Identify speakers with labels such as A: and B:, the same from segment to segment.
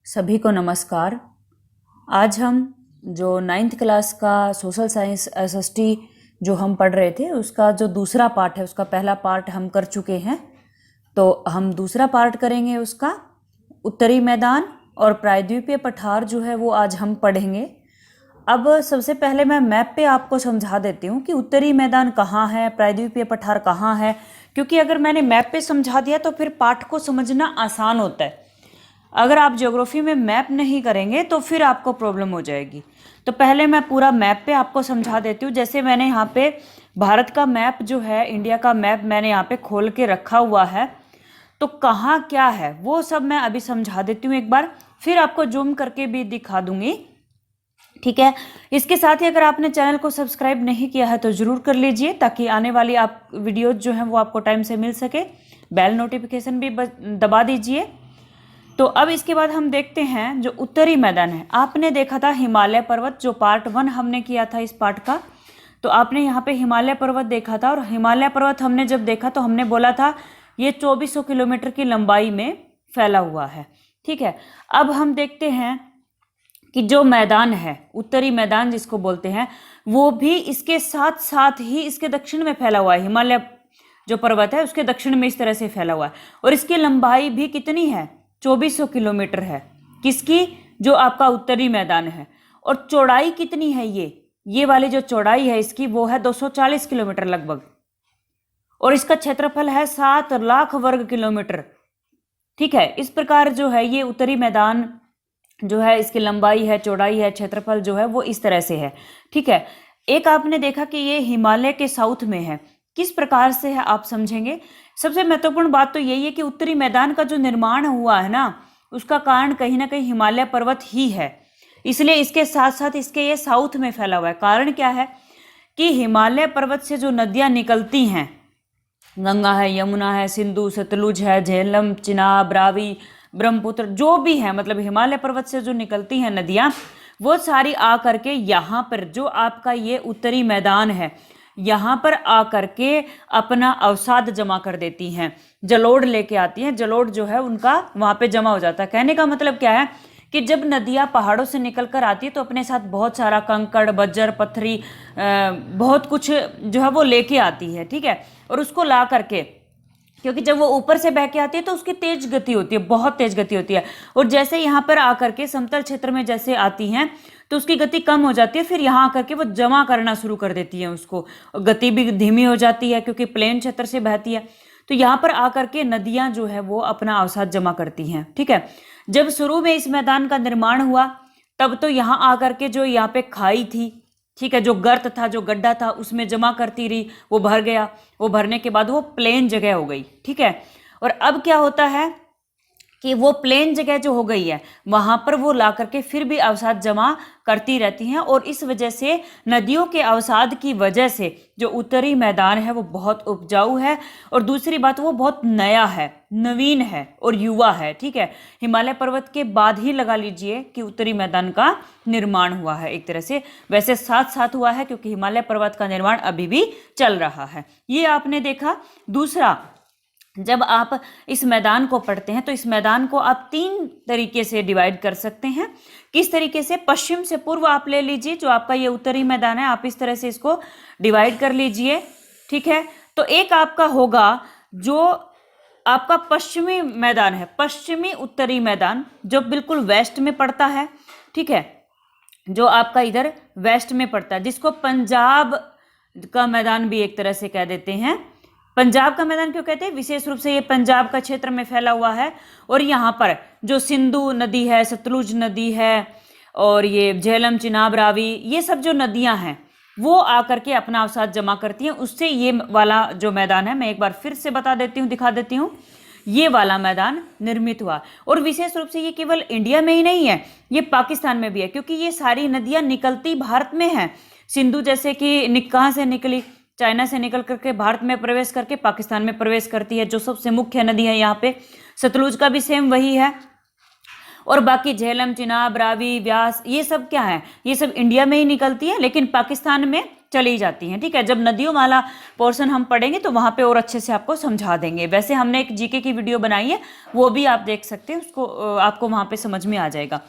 A: सभी को नमस्कार। आज हम जो 9th क्लास का सोशल साइंस एसएसटी जो हम पढ़ रहे थे उसका जो दूसरा पार्ट है, उसका पहला पार्ट हम कर चुके हैं। तो हम दूसरा पार्ट करेंगे उसका। उत्तरी मैदान और प्रायद्वीपीय पठार जो है वो आज हम पढ़ेंगे। अब सबसे पहले मैं मैप पे आपको समझा देती हूँ कि उत्तरी मैदान कहाँ है, प्रायद्वीपीय पठार कहाँ है, क्योंकि अगर मैंने मैप पे समझा दिया तो फिर पाठ को समझना आसान होता है। अगर आप ज्योग्राफी में मैप नहीं करेंगे तो फिर आपको प्रॉब्लम हो जाएगी। तो पहले मैं पूरा मैप पे आपको समझा देती हूँ। जैसे मैंने यहाँ पे भारत का मैप जो है, इंडिया का मैप मैंने यहाँ पे खोल के रखा हुआ है। तो कहाँ क्या है वो सब मैं अभी समझा देती हूँ एक बार, फिर आपको जूम करके भी दिखा दूंगी, ठीक है। इसके साथ ही अगर आपने चैनल को सब्सक्राइब नहीं किया है तो ज़रूर कर लीजिए, ताकि आने वाली आप वीडियोज जो हैं वो आपको टाइम से मिल सके। बेल नोटिफिकेशन भी दबा दीजिए। तो अब इसके बाद हम देखते हैं जो उत्तरी मैदान है। आपने देखा था हिमालय पर्वत, जो पार्ट 1 हमने किया था इस पार्ट का। तो आपने यहाँ पे हिमालय पर्वत देखा था, और हिमालय पर्वत हमने जब देखा तो हमने बोला था ये 2400 किलोमीटर की लंबाई में फैला हुआ है, ठीक है। अब हम देखते हैं कि जो मैदान है, उत्तरी मैदान जिसको बोलते हैं, वो भी इसके साथ साथ ही इसके दक्षिण में फैला हुआ है। हिमालय जो पर्वत है उसके दक्षिण में इस तरह से फैला हुआ है, और इसकी लंबाई भी कितनी है, 2400 किलोमीटर है। किसकी? जो आपका उत्तरी मैदान है। और चौड़ाई कितनी है, ये वाली जो चौड़ाई है इसकी, वो है 240 किलोमीटर लगभग। और इसका क्षेत्रफल है 7 लाख वर्ग किलोमीटर, ठीक है। इस प्रकार जो है ये उत्तरी मैदान जो है, इसकी लंबाई है, चौड़ाई है, क्षेत्रफल जो है वो इस तरह से है, ठीक है। एक आपने देखा कि ये हिमालय के साउथ में है। किस प्रकार से है आप समझेंगे। सबसे महत्वपूर्ण बात तो यही है कि उत्तरी मैदान का जो निर्माण हुआ है ना, उसका कारण कहीं ना कहीं हिमालय पर्वत ही है। इसलिए इसके साथ साथ इसके ये साउथ में फैला हुआ है। कारण क्या है कि हिमालय पर्वत से जो नदियां निकलती हैं, गंगा है, यमुना है, सिंधु, सतलुज है, झेलम, चिनाब, रावी, ब्रह्मपुत्र, जो भी है, मतलब हिमालय पर्वत से जो निकलती हैं नदियां, वो सारी आ करके यहाँ पर जो आपका ये उत्तरी मैदान है, यहाँ पर आकर के अपना अवसाद जमा कर देती हैं, जलोढ़ लेके आती हैं। जलोढ़ जो है उनका वहाँ पे जमा हो जाता है। कहने का मतलब क्या है कि जब नदियाँ पहाड़ों से निकल कर आती है तो अपने साथ बहुत सारा कंकड़, बज्जर, पत्थरी, बहुत कुछ जो है वो लेके आती है, ठीक है। और उसको ला करके, क्योंकि जब वो ऊपर से बह के आती है तो उसकी तेज गति होती है, बहुत तेज गति होती है। और जैसे यहाँ पर आकर के समतल क्षेत्र में जैसे आती हैं तो उसकी गति कम हो जाती है, फिर यहाँ आकर के वो जमा करना शुरू कर देती है उसको। गति भी धीमी हो जाती है क्योंकि प्लेन क्षेत्र से बहती है। तो यहाँ पर आकर के नदियाँ जो है वो अपना अवसाद जमा करती हैं, ठीक है। जब शुरू में इस मैदान का निर्माण हुआ तब तो यहाँ आकर के जो यहाँ पे खाई थी, ठीक है, जो गर्त था, जो गड्ढा था, उसमें जमा करती रही, वो भर गया। वो भरने के बाद वो प्लेन जगह हो गई, ठीक है। और अब क्या होता है कि वो प्लेन जगह जो हो गई है वहां पर वो ला करके फिर भी अवसाद जमा करती रहती हैं, और इस वजह से नदियों के अवसाद की वजह से जो उत्तरी मैदान है वो बहुत उपजाऊ है। और दूसरी बात, वो बहुत नया है, नवीन है और युवा है, ठीक है। हिमालय पर्वत के बाद ही लगा लीजिए कि उत्तरी मैदान का निर्माण हुआ है एक तरह से। वैसे साथ साथ हुआ है क्योंकि हिमालय पर्वत का निर्माण अभी भी चल रहा है। ये आपने देखा। दूसरा, जब आप इस मैदान को पढ़ते हैं तो इस मैदान को आप 3 तरीके से डिवाइड कर सकते हैं। किस तरीके से? पश्चिम से पूर्व आप ले लीजिए, जो आपका ये उत्तरी मैदान है, आप इस तरह से इसको डिवाइड कर लीजिए, ठीक है। तो एक आपका होगा जो आपका पश्चिमी मैदान है, पश्चिमी उत्तरी मैदान, जो बिल्कुल वेस्ट में पड़ता है, ठीक है, जो आपका इधर वेस्ट में पड़ता है, जिसको पंजाब का मैदान भी एक तरह से कह देते हैं। पंजाब का मैदान क्यों कहते हैं? विशेष रूप से ये पंजाब का क्षेत्र में फैला हुआ है। और यहाँ पर जो सिंधु नदी है, सतलुज नदी है, और ये झेलम, चिनाब, रावी, ये सब जो नदियां हैं वो आकर के अपना अवसाद जमा करती हैं। उससे ये वाला जो मैदान है, मैं एक बार फिर से बता देती हूँ, दिखा देती हूँ, ये वाला मैदान निर्मित हुआ। और विशेष रूप से ये केवल इंडिया में ही नहीं है, ये पाकिस्तान में भी है, क्योंकि ये सारी नदियां निकलती भारत में हैं। सिंधु जैसे कि कहाँ से निकली, चाइना से निकल करके भारत में प्रवेश करके पाकिस्तान में प्रवेश करती है, जो सबसे मुख्य नदी है यहाँ पे। सतलुज का भी सेम वही है। और बाकी झेलम, चिनाब, रावी, व्यास, ये सब क्या है, ये सब इंडिया में ही निकलती है, लेकिन पाकिस्तान में चली जाती हैं। ठीक है, जब नदियों वाला पोर्शन हम पढ़ेंगे तो वहां पे और अच्छे से आपको समझा देंगे। वैसे हमने एक जीके की वीडियो बनाई है, वो भी आप देख सकते हैं, उसको आपको वहां पे समझ में आ जाएगा।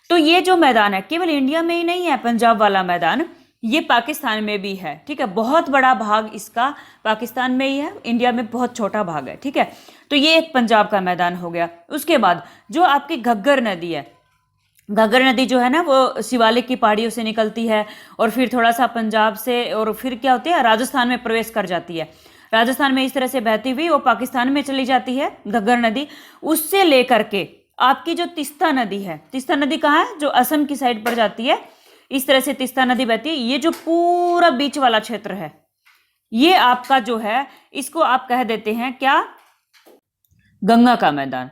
A: तो ये जो मैदान है केवल इंडिया में ही नहीं है, पंजाब वाला मैदान, ये पाकिस्तान में भी है। ठीक है, बहुत बड़ा भाग इसका पाकिस्तान में ही है, इंडिया में बहुत छोटा भाग है। ठीक है, तो ये एक पंजाब का मैदान हो गया। उसके बाद जो आपकी घग्गर नदी है, घग्गर नदी जो है ना वो शिवालिक की पहाड़ियों से निकलती है और फिर थोड़ा सा पंजाब से, और फिर क्या होती है, राजस्थान में प्रवेश कर जाती है। राजस्थान में इस तरह से बहती हुई वो पाकिस्तान में चली जाती है घग्गर नदी। उससे लेकर के आपकी जो तीस्ता नदी है, तीस्ता नदी कहाँ है, जो असम की साइड पर जाती है, इस तरह से तीस्ता नदी बहती है। ये जो पूरा बीच वाला क्षेत्र है, ये आपका जो है, इसको आप कह देते हैं क्या, गंगा का मैदान।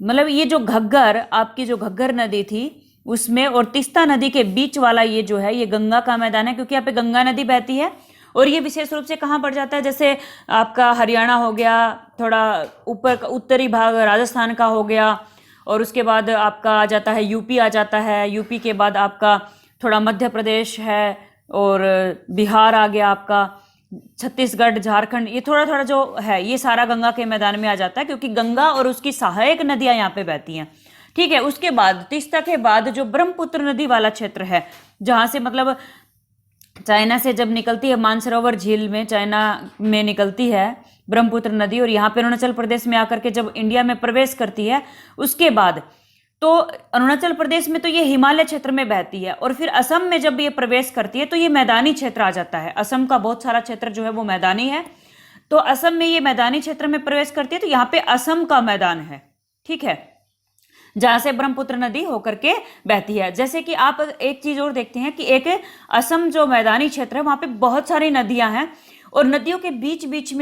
A: मतलब ये जो घग्गर, आपकी जो घग्गर नदी थी उसमें और तीस्ता नदी के बीच वाला ये जो है, ये गंगा का मैदान है, क्योंकि यहाँ पे गंगा नदी बहती है। और ये विशेष रूप से कहाँ पड़ जाता है, जैसे आपका हरियाणा हो गया, थोड़ा ऊपर उत्तरी भाग राजस्थान का हो गया, और उसके बाद आपका आ जाता है यूपी आ जाता है, यूपी के बाद आपका थोड़ा मध्य प्रदेश है, और बिहार आ गया आपका, छत्तीसगढ़, झारखंड, ये थोड़ा थोड़ा जो है ये सारा गंगा के मैदान में आ जाता है, क्योंकि गंगा और उसकी सहायक नदियां यहाँ पे बहती हैं। ठीक है, उसके बाद तीस्ता के बाद जो ब्रह्मपुत्र नदी वाला क्षेत्र है, जहाँ से मतलब चाइना से जब निकलती है, मानसरोवर झील में चाइना में निकलती है ब्रह्मपुत्र नदी, और यहाँ पे अरुणाचल प्रदेश में आकर के जब इंडिया में प्रवेश करती है, उसके बाद तो अरुणाचल प्रदेश में तो ये हिमालय क्षेत्र में बहती है, और फिर असम में जब ये प्रवेश करती है तो ये मैदानी क्षेत्र आ जाता है। असम का बहुत सारा क्षेत्र जो है वो मैदानी है, तो असम में ये मैदानी क्षेत्र में प्रवेश करती है, तो यहाँ पे असम का मैदान है। ठीक है, जहां से ब्रह्मपुत्र नदी होकर के बहती है। जैसे कि आप एक चीज और देखते हैं कि एक असम जो मैदानी क्षेत्र है, वहां पे बहुत सारी नदियां हैं, और नदियों के बीच बीच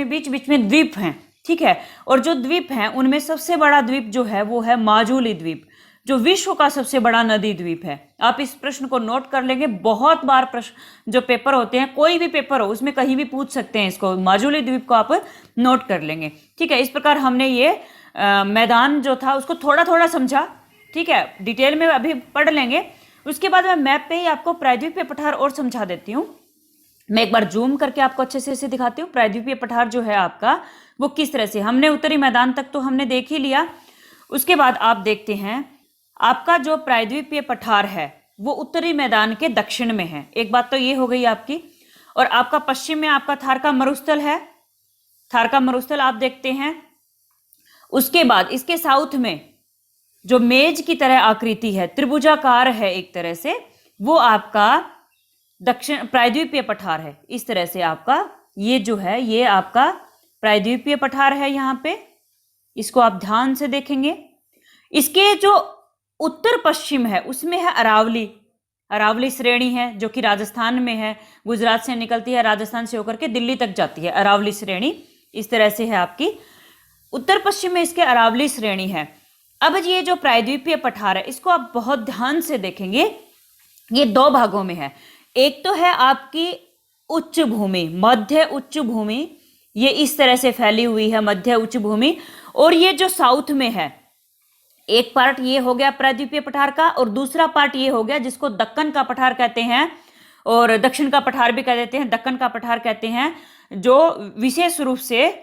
A: में द्वीप हैं। ठीक है, और जो द्वीप हैं उनमें सबसे बड़ा द्वीप जो है वो है माजुली द्वीप, जो विश्व का सबसे बड़ा नदी द्वीप है। आप इस प्रश्न को नोट कर लेंगे, बहुत बार प्रश्न जो पेपर होते हैं, कोई भी पेपर हो उसमें कहीं भी पूछ सकते हैं इसको, माजुली द्वीप को आप नोट कर लेंगे। ठीक है, इस प्रकार हमने ये मैदान जो था उसको थोड़ा थोड़ा समझा। ठीक है, डिटेल में अभी पढ़ लेंगे, उसके बाद मैं मैप पे ही आपको प्रायद्वीपीय पठार और समझा देती हूँ। मैं एक बार जूम करके आपको अच्छे से दिखाती हूँ प्रायद्वीपीय पठार जो है आपका वो किस तरह से। हमने उत्तरी मैदान तक तो हमने देख ही लिया, उसके बाद आप देखते हैं आपका जो प्रायद्वीपीय पठार है वो उत्तरी मैदान के दक्षिण में है। एक बात तो ये हो गई आपकी, और आपका पश्चिम में आपका थार का मरुस्थल है, थार का मरुस्थल आप देखते हैं। उसके बाद इसके साउथ में जो मेज की तरह आकृति है, त्रिभुजाकार है एक तरह से, वो आपका दक्षिण प्रायद्वीपीय पठार है। इस तरह से आपका ये जो है ये आपका प्रायद्वीपीय पठार है। यहाँ पे इसको आप ध्यान से देखेंगे। इसके जो उत्तर पश्चिम है उसमें है अरावली, अरावली श्रेणी है जो कि राजस्थान में है, गुजरात से निकलती है, राजस्थान से होकर के दिल्ली तक जाती है अरावली श्रेणी। इस तरह से है आपकी उत्तर पश्चिम में इसके अरावली श्रेणी है। अब ये जो प्रायद्वीपीय पठार है इसको आप बहुत ध्यान से देखेंगे, ये दो भागों में है। एक तो है आपकी उच्च भूमि, मध्य उच्च भूमि, ये इस तरह से फैली हुई है मध्य उच्च भूमि, और ये जो साउथ में है एक पार्ट ये हो गया प्रायद्वीपीय पठार का, और दूसरा पार्ट ये हो गया जिसको दक्कन का पठार कहते हैं, और दक्षिण का पठार भी कह देते हैं, दक्कन का पठार कहते हैं, जो विशेष रूप से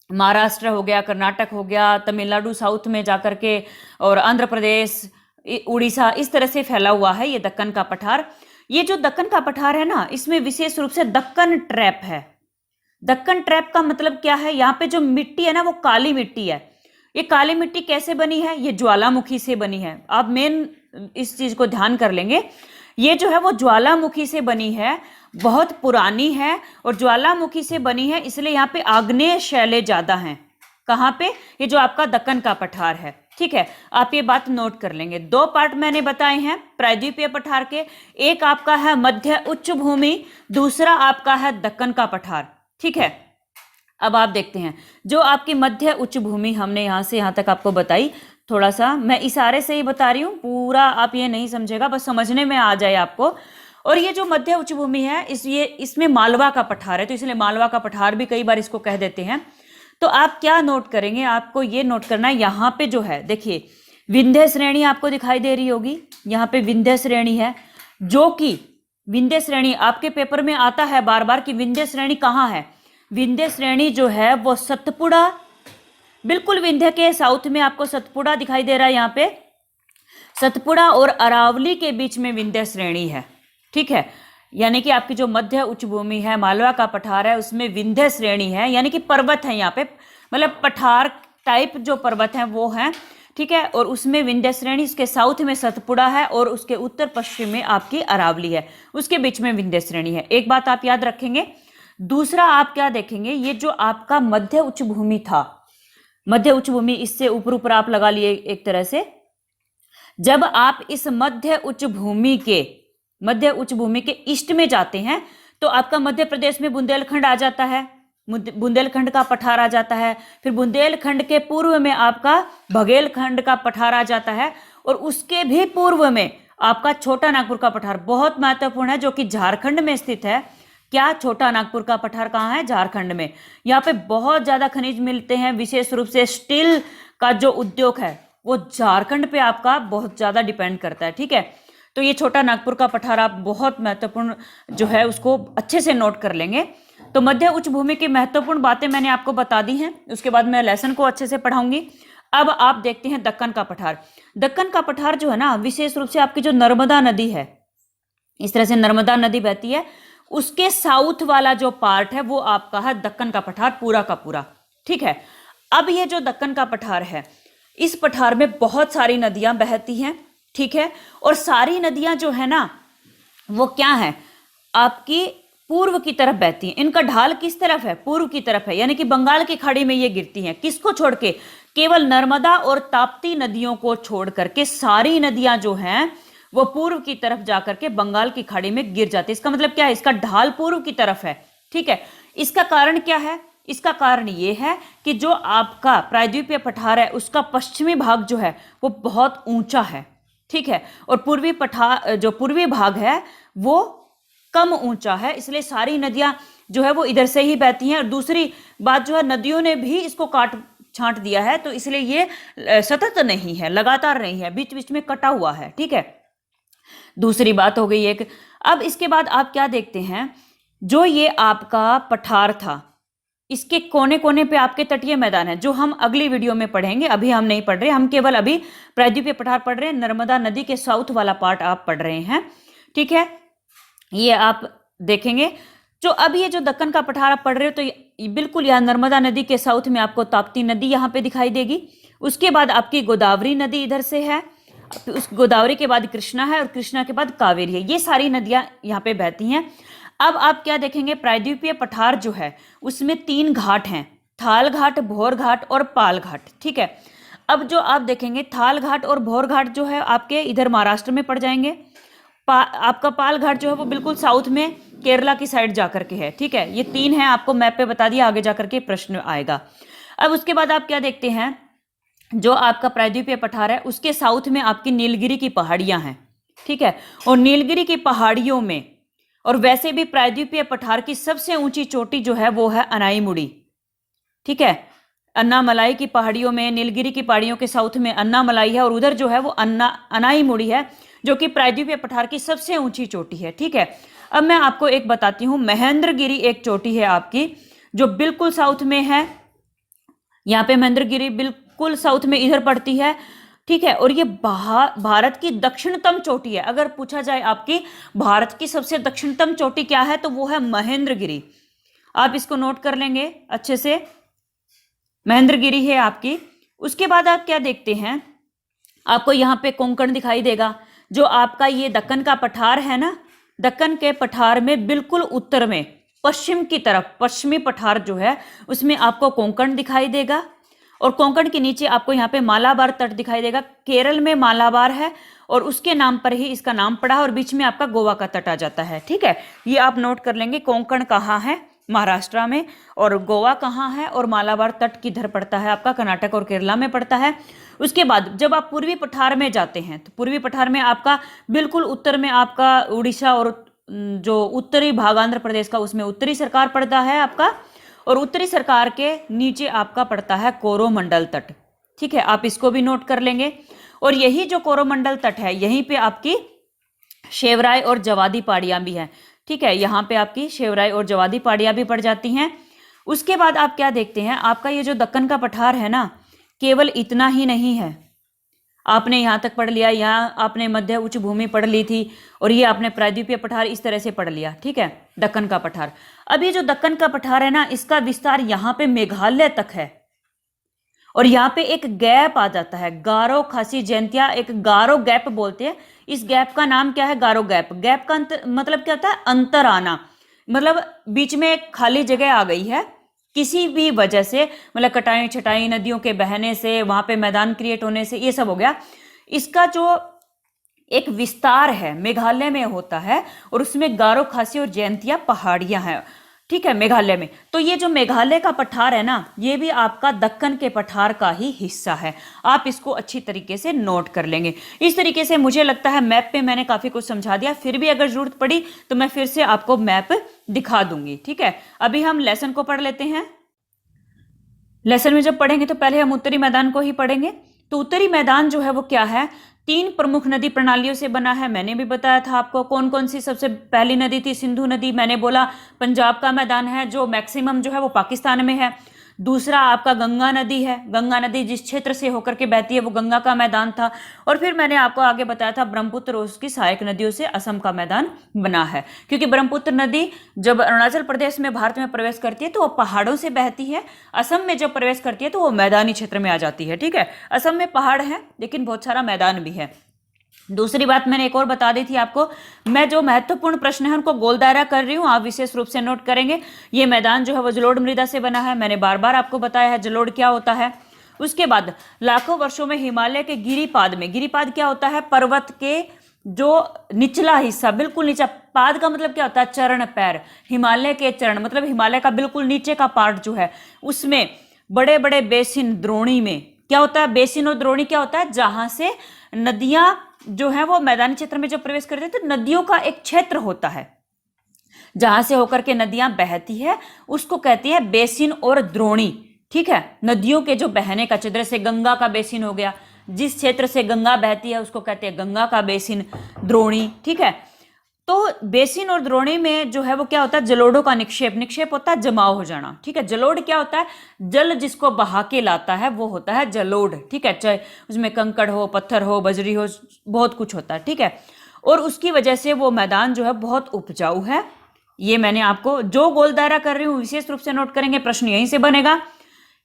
A: महाराष्ट्र हो गया, कर्नाटक हो गया, तमिलनाडु साउथ में जाकर के, और आंध्र प्रदेश, उड़ीसा, इस तरह से फैला हुआ है ये दक्कन का पठार। ये जो दक्कन का पठार है ना, इसमें विशेष रूप से दक्कन ट्रैप है। दक्कन ट्रैप का मतलब क्या है, यहाँ पे जो मिट्टी है ना वो काली मिट्टी है। ये काली मिट्टी कैसे बनी है, ये ज्वालामुखी से बनी है। आप मेन इस चीज को ध्यान कर लेंगे, ये जो है वो ज्वालामुखी से बनी है, बहुत पुरानी है और ज्वालामुखी से बनी है, इसलिए यहाँ पे आग्नेय शैलें ज्यादा हैं। कहाँ पे, ये जो आपका दक्कन का पठार है। ठीक है, आप ये बात नोट कर लेंगे। दो पार्ट मैंने बताए हैं प्रायद्वीपीय पठार के, एक आपका है मध्य उच्च भूमि, दूसरा आपका है दक्कन का पठार। ठीक है, अब आप देखते हैं जो आपकी मध्य उच्च भूमि हमने यहाँ से यहाँ तक आपको बताई, थोड़ा सा मैं इशारे से ही बता रही हूँ, पूरा आप ये नहीं समझेगा, बस समझने में आ जाए आपको। और ये जो मध्य उच्च भूमि है इसमें मालवा का पठार है, तो इसलिए मालवा का पठार भी कई बार इसको कह देते हैं। तो आप क्या नोट करेंगे, आपको ये नोट करना है, यहाँ पे जो है देखिए विंध्य श्रेणी आपको दिखाई दे रही होगी, यहाँ पे विंध्य श्रेणी है, जो कि विंध्य श्रेणी आपके पेपर में आता है बार बार कि विंध्य श्रेणी कहाँ है। विंध्य श्रेणी जो है वो सतपुड़ा, बिल्कुल विंध्य के साउथ में आपको सतपुड़ा दिखाई दे रहा है। यहाँ पे सतपुड़ा और अरावली के बीच में विंध्य श्रेणी है, ठीक है। यानी कि आपकी जो मध्य उच्च भूमि है, मालवा का पठार है, उसमें विंध्य श्रेणी है, यानी कि पर्वत है यहाँ पे, मतलब पठार टाइप जो पर्वत हैं वो हैं, ठीक है। और उसमें विंध्य श्रेणी, उसके साउथ में सतपुड़ा है और उसके उत्तर पश्चिम में आपकी अरावली है, उसके बीच में विंध्य श्रेणी है। एक बात आप याद रखेंगे। दूसरा आप क्या देखेंगे, ये जो आपका मध्य उच्च भूमि था, मध्य उच्च भूमि इससे ऊपर ऊपर आप लगा लिए एक तरह से। जब आप इस मध्य उच्च भूमि के ईस्ट में जाते हैं तो आपका मध्य प्रदेश में बुंदेलखंड आ जाता है, बुंदेलखंड का पठार आ जाता है। फिर बुंदेलखंड के पूर्व में आपका बघेलखंड का पठार आ जाता है और उसके भी पूर्व में आपका छोटा नागपुर का पठार, बहुत महत्वपूर्ण है, जो कि झारखंड में स्थित है। क्या छोटा नागपुर का पठार कहाँ है? झारखंड में। यहाँ पे बहुत ज्यादा खनिज मिलते हैं, विशेष रूप से स्टील का जो उद्योग है वो झारखंड पे आपका बहुत ज्यादा डिपेंड करता है, ठीक है। तो ये छोटा नागपुर का पठार आप बहुत महत्वपूर्ण जो है उसको अच्छे से नोट कर लेंगे। तो मध्य उच्च भूमि की महत्वपूर्ण बातें मैंने आपको बता दी हैं, उसके बाद मैं लेसन को अच्छे से पढ़ाऊंगी। अब आप देखते हैं दक्कन का पठार। दक्कन का पठार जो है ना, विशेष रूप से आपकी जो नर्मदा नदी है, इस तरह से नर्मदा नदी बहती है, उसके साउथ वाला जो पार्ट है वो आपका है दक्कन का पठार पूरा का पूरा, ठीक है। अब ये जो दक्कन का पठार है, इस पठार में बहुत सारी नदियां बहती हैं, ठीक है। और सारी नदियां जो है ना वो क्या है, आपकी पूर्व की तरफ बहती हैं। इनका ढाल किस तरफ है? पूर्व की तरफ है, यानी कि बंगाल की खाड़ी में ये गिरती हैं। किसको छोड़ के? केवल नर्मदा और ताप्ती नदियों को छोड़ करके सारी नदियां जो हैं वो पूर्व की तरफ जाकर के बंगाल की खाड़ी में गिर जाती है। इसका मतलब क्या है? इसका ढाल पूर्व की तरफ है, ठीक है। इसका कारण क्या है? इसका कारण ये है कि जो आपका प्रायद्वीपीय पठार है उसका पश्चिमी भाग जो है वो बहुत ऊंचा है, ठीक है। और पूर्वी भाग है वो कम ऊंचा है, इसलिए सारी नदियां जो है वो इधर से ही बहती हैं। और दूसरी बात जो है, नदियों ने भी इसको काट छांट दिया है, तो इसलिए ये सतत नहीं है, लगातार नहीं है, बीच बीच में कटा हुआ है, ठीक है। दूसरी बात हो गई एक। अब इसके बाद आप क्या देखते हैं, जो ये आपका पठार था, इसके कोने कोने पे आपके तटीय मैदान है, जो हम अगली वीडियो में पढ़ेंगे। अभी हम नहीं पढ़ रहे, हम केवल अभी प्रायद्वीपीय पठार पढ़ रहे हैं। नर्मदा नदी के साउथ वाला पार्ट आप पढ़ रहे हैं, ठीक है। ये आप देखेंगे। जो अब ये जो दक्कन का पठार आप पढ़ रहे हो, तो बिल्कुल यहाँ नर्मदा नदी के साउथ में आपको ताप्ती नदी यहाँ पे दिखाई देगी। उसके बाद आपकी गोदावरी नदी इधर से है, उस गोदावरी के बाद कृष्णा है और कृष्णा के बाद कावेरी है। ये सारी नदियां यहाँ पे बहती हैं। अब आप क्या देखेंगे, प्रायद्वीपीय पठार जो है उसमें 3 घाट हैं, थाल घाट, भोर घाट और पाल घाट, ठीक है। अब जो आप देखेंगे, थाल घाट और भोर घाट जो है आपके इधर महाराष्ट्र में पड़ जाएंगे। आपका पाल घाट जो है वो बिल्कुल साउथ में केरला की साइड जाकर के है, ठीक है। ये 3 हैं, आपको मैप पे बता दिया, आगे जाकर के प्रश्न आएगा। अब उसके बाद आप क्या देखते हैं, जो आपका प्रायद्वीपीय पठार है उसके साउथ में आपकी नीलगिरी की पहाड़ियां हैं, ठीक है। और नीलगिरी की पहाड़ियों में, और वैसे भी प्रायद्वीपीय पठार की सबसे ऊंची चोटी जो है वो है अनाईमुड़ी, ठीक है। अन्नामलाई की पहाड़ियों में, नीलगिरी की पहाड़ियों के साउथ में अन्नामलाई है, और उधर जो है वो अनाईमुड़ी है, जो कि प्रायद्वीपीय पठार की सबसे ऊंची चोटी है, ठीक है। अब मैं आपको एक बताती हूँ, महेंद्रगिरी एक चोटी है आपकी जो बिल्कुल साउथ में है। यहाँ पे महेंद्रगिरी बिल्कुल साउथ में इधर पड़ती है, ठीक है। और ये भारत की दक्षिणतम चोटी है। अगर पूछा जाए आपकी भारत की सबसे दक्षिणतम चोटी क्या है, तो वो है महेंद्रगिरी। आप इसको नोट कर लेंगे अच्छे से, महेंद्रगिरी है आपकी। उसके बाद आप क्या देखते हैं, आपको यहाँ पे कोंकण दिखाई देगा। जो आपका ये दक्कन का पठार है ना, दक्कन के पठार में बिल्कुल उत्तर में पश्चिम की तरफ, पश्चिमी पठार जो है उसमें आपको कोंकण दिखाई देगा। और कोंकण के नीचे आपको यहाँ पे मालाबार तट दिखाई देगा। केरल में मालाबार है और उसके नाम पर ही इसका नाम पड़ा है, और बीच में आपका गोवा का तट आ जाता है, ठीक है। ये आप नोट कर लेंगे, कोंकण कहाँ है, महाराष्ट्र में, और गोवा कहाँ है, और मालाबार तट किधर पड़ता है, आपका कर्नाटक और केरला में पड़ता है। उसके बाद जब आप पूर्वी पठार में जाते हैं, तो पूर्वी पठार में आपका बिल्कुल उत्तर में आपका उड़ीसा, और जो उत्तरी भाग आंध्र प्रदेश का, उसमें उत्तरी सरकार पड़ता है आपका, और उत्तरी सरकार के नीचे आपका पड़ता है कोरोमंडल तट, ठीक है। आप इसको भी नोट कर लेंगे। और यही जो कोरोमंडल तट है, यहीं पे आपकी शेवराय और जवादी पहाड़ियाँ भी हैं। ठीक है, यहाँ पे आपकी शेवराय और जवादी पहाड़ियाँ भी पड़ जाती हैं। उसके बाद आप क्या देखते हैं, आपका ये जो दक्कन का पठार है ना, केवल इतना ही नहीं है। आपने यहाँ तक पढ़ लिया, यहाँ आपने मध्य उच्च भूमि पढ़ ली थी, और ये आपने प्रायद्वीपीय पठार इस तरह से पढ़ लिया। ठीक है, दक्कन का पठार। अब ये जो दक्कन का पठार है ना, इसका विस्तार यहाँ पे मेघालय तक है, और यहाँ पे एक गैप आ जाता है, गारो खासी जयंतिया, एक गारो गैप बोलते हैं। इस गैप का नाम क्या है? गारो गैप। गैप का मतलब क्या होता है? अंतर आना, मतलब बीच में एक खाली जगह आ गई है किसी भी वजह से, मतलब कटाई छटाई, नदियों के बहने से, वहां पे मैदान क्रिएट होने से, ये सब हो गया। इसका जो एक विस्तार है मेघालय में होता है, और उसमें गारो खासी और जयंतिया पहाड़ियां हैं। ठीक है, मेघालय में। तो ये जो मेघालय का पठार है ना, ये भी आपका दक्कन के पठार का ही हिस्सा है। आप इसको अच्छी तरीके से नोट कर लेंगे। इस तरीके से मुझे लगता है मैप पे मैंने काफी कुछ समझा दिया। फिर भी अगर जरूरत पड़ी तो मैं फिर से आपको मैप दिखा दूंगी। ठीक है, अभी हम लेसन को पढ़ लेते हैं। लेसन में जब पढ़ेंगे तो पहले हम उत्तरी मैदान को ही पढ़ेंगे। तो उत्तरी मैदान जो है वो क्या है? 3 प्रमुख नदी प्रणालियों से बना है। मैंने भी बताया था आपको कौन कौन सी। सबसे पहली नदी थी सिंधु नदी, मैंने बोला पंजाब का मैदान है, जो मैक्सिमम जो है वो पाकिस्तान में है। दूसरा आपका गंगा नदी है, गंगा नदी जिस क्षेत्र से होकर के बहती है वो गंगा का मैदान था। और फिर मैंने आपको आगे बताया था ब्रह्मपुत्र और उसकी सहायक नदियों से असम का मैदान बना है, क्योंकि ब्रह्मपुत्र नदी जब अरुणाचल प्रदेश में भारत में प्रवेश करती है तो वो पहाड़ों से बहती है, असम में जब प्रवेश करती है तो वो मैदानी क्षेत्र में आ जाती है। ठीक है, असम में पहाड़ है लेकिन बहुत सारा मैदान भी है। दूसरी बात मैंने एक और बता दी थी आपको, मैं जो महत्वपूर्ण प्रश्न है उनको गोल दायरा कर रही हूं, आप विशेष रूप से नोट करेंगे। ये मैदान जो है वो जलोढ़ मृदा से बना है, मैंने बार बार आपको बताया है जलोढ़ क्या होता है। उसके बाद लाखों वर्षों में हिमालय के गिरिपाद में, गिरिपाद क्या होता है? पर्वत के जो निचला हिस्सा, बिल्कुल नीचा। पाद का मतलब क्या होता है? चरण, पैर। हिमालय के चरण मतलब हिमालय का बिल्कुल नीचे का पार्ट जो है, उसमें बड़े बड़े बेसिन, द्रोणी में क्या होता है? बेसिन और द्रोणी क्या होता है? जहां से नदियां जो है वो मैदानी क्षेत्र में जब प्रवेश करते हैं तो नदियों का एक क्षेत्र होता है, जहां से होकर के नदियां बहती है, उसको कहती है बेसिन और द्रोणी। ठीक है, नदियों के जो बहने का क्षेत्र, से गंगा का बेसिन हो गया, जिस क्षेत्र से गंगा बहती है उसको कहते हैं गंगा का बेसिन, द्रोणी। ठीक है, तो बेसिन और द्रोणी में जो है वो क्या होता है? जलोढ़ों का निक्षेप। निक्षेप होता है जमाव हो जाना। ठीक है, जलोढ़ क्या होता है? जल जिसको बहा के लाता है वो होता है जलोढ़। ठीक है, चाहे उसमें कंकड़ हो, पत्थर हो, बजरी हो, बहुत कुछ होता है। ठीक है, और उसकी वजह से वो मैदान जो है बहुत उपजाऊ है। ये मैंने आपको जो गोल दायरा कर रही हूँ विशेष रूप से नोट करेंगे, प्रश्न यहीं से बनेगा।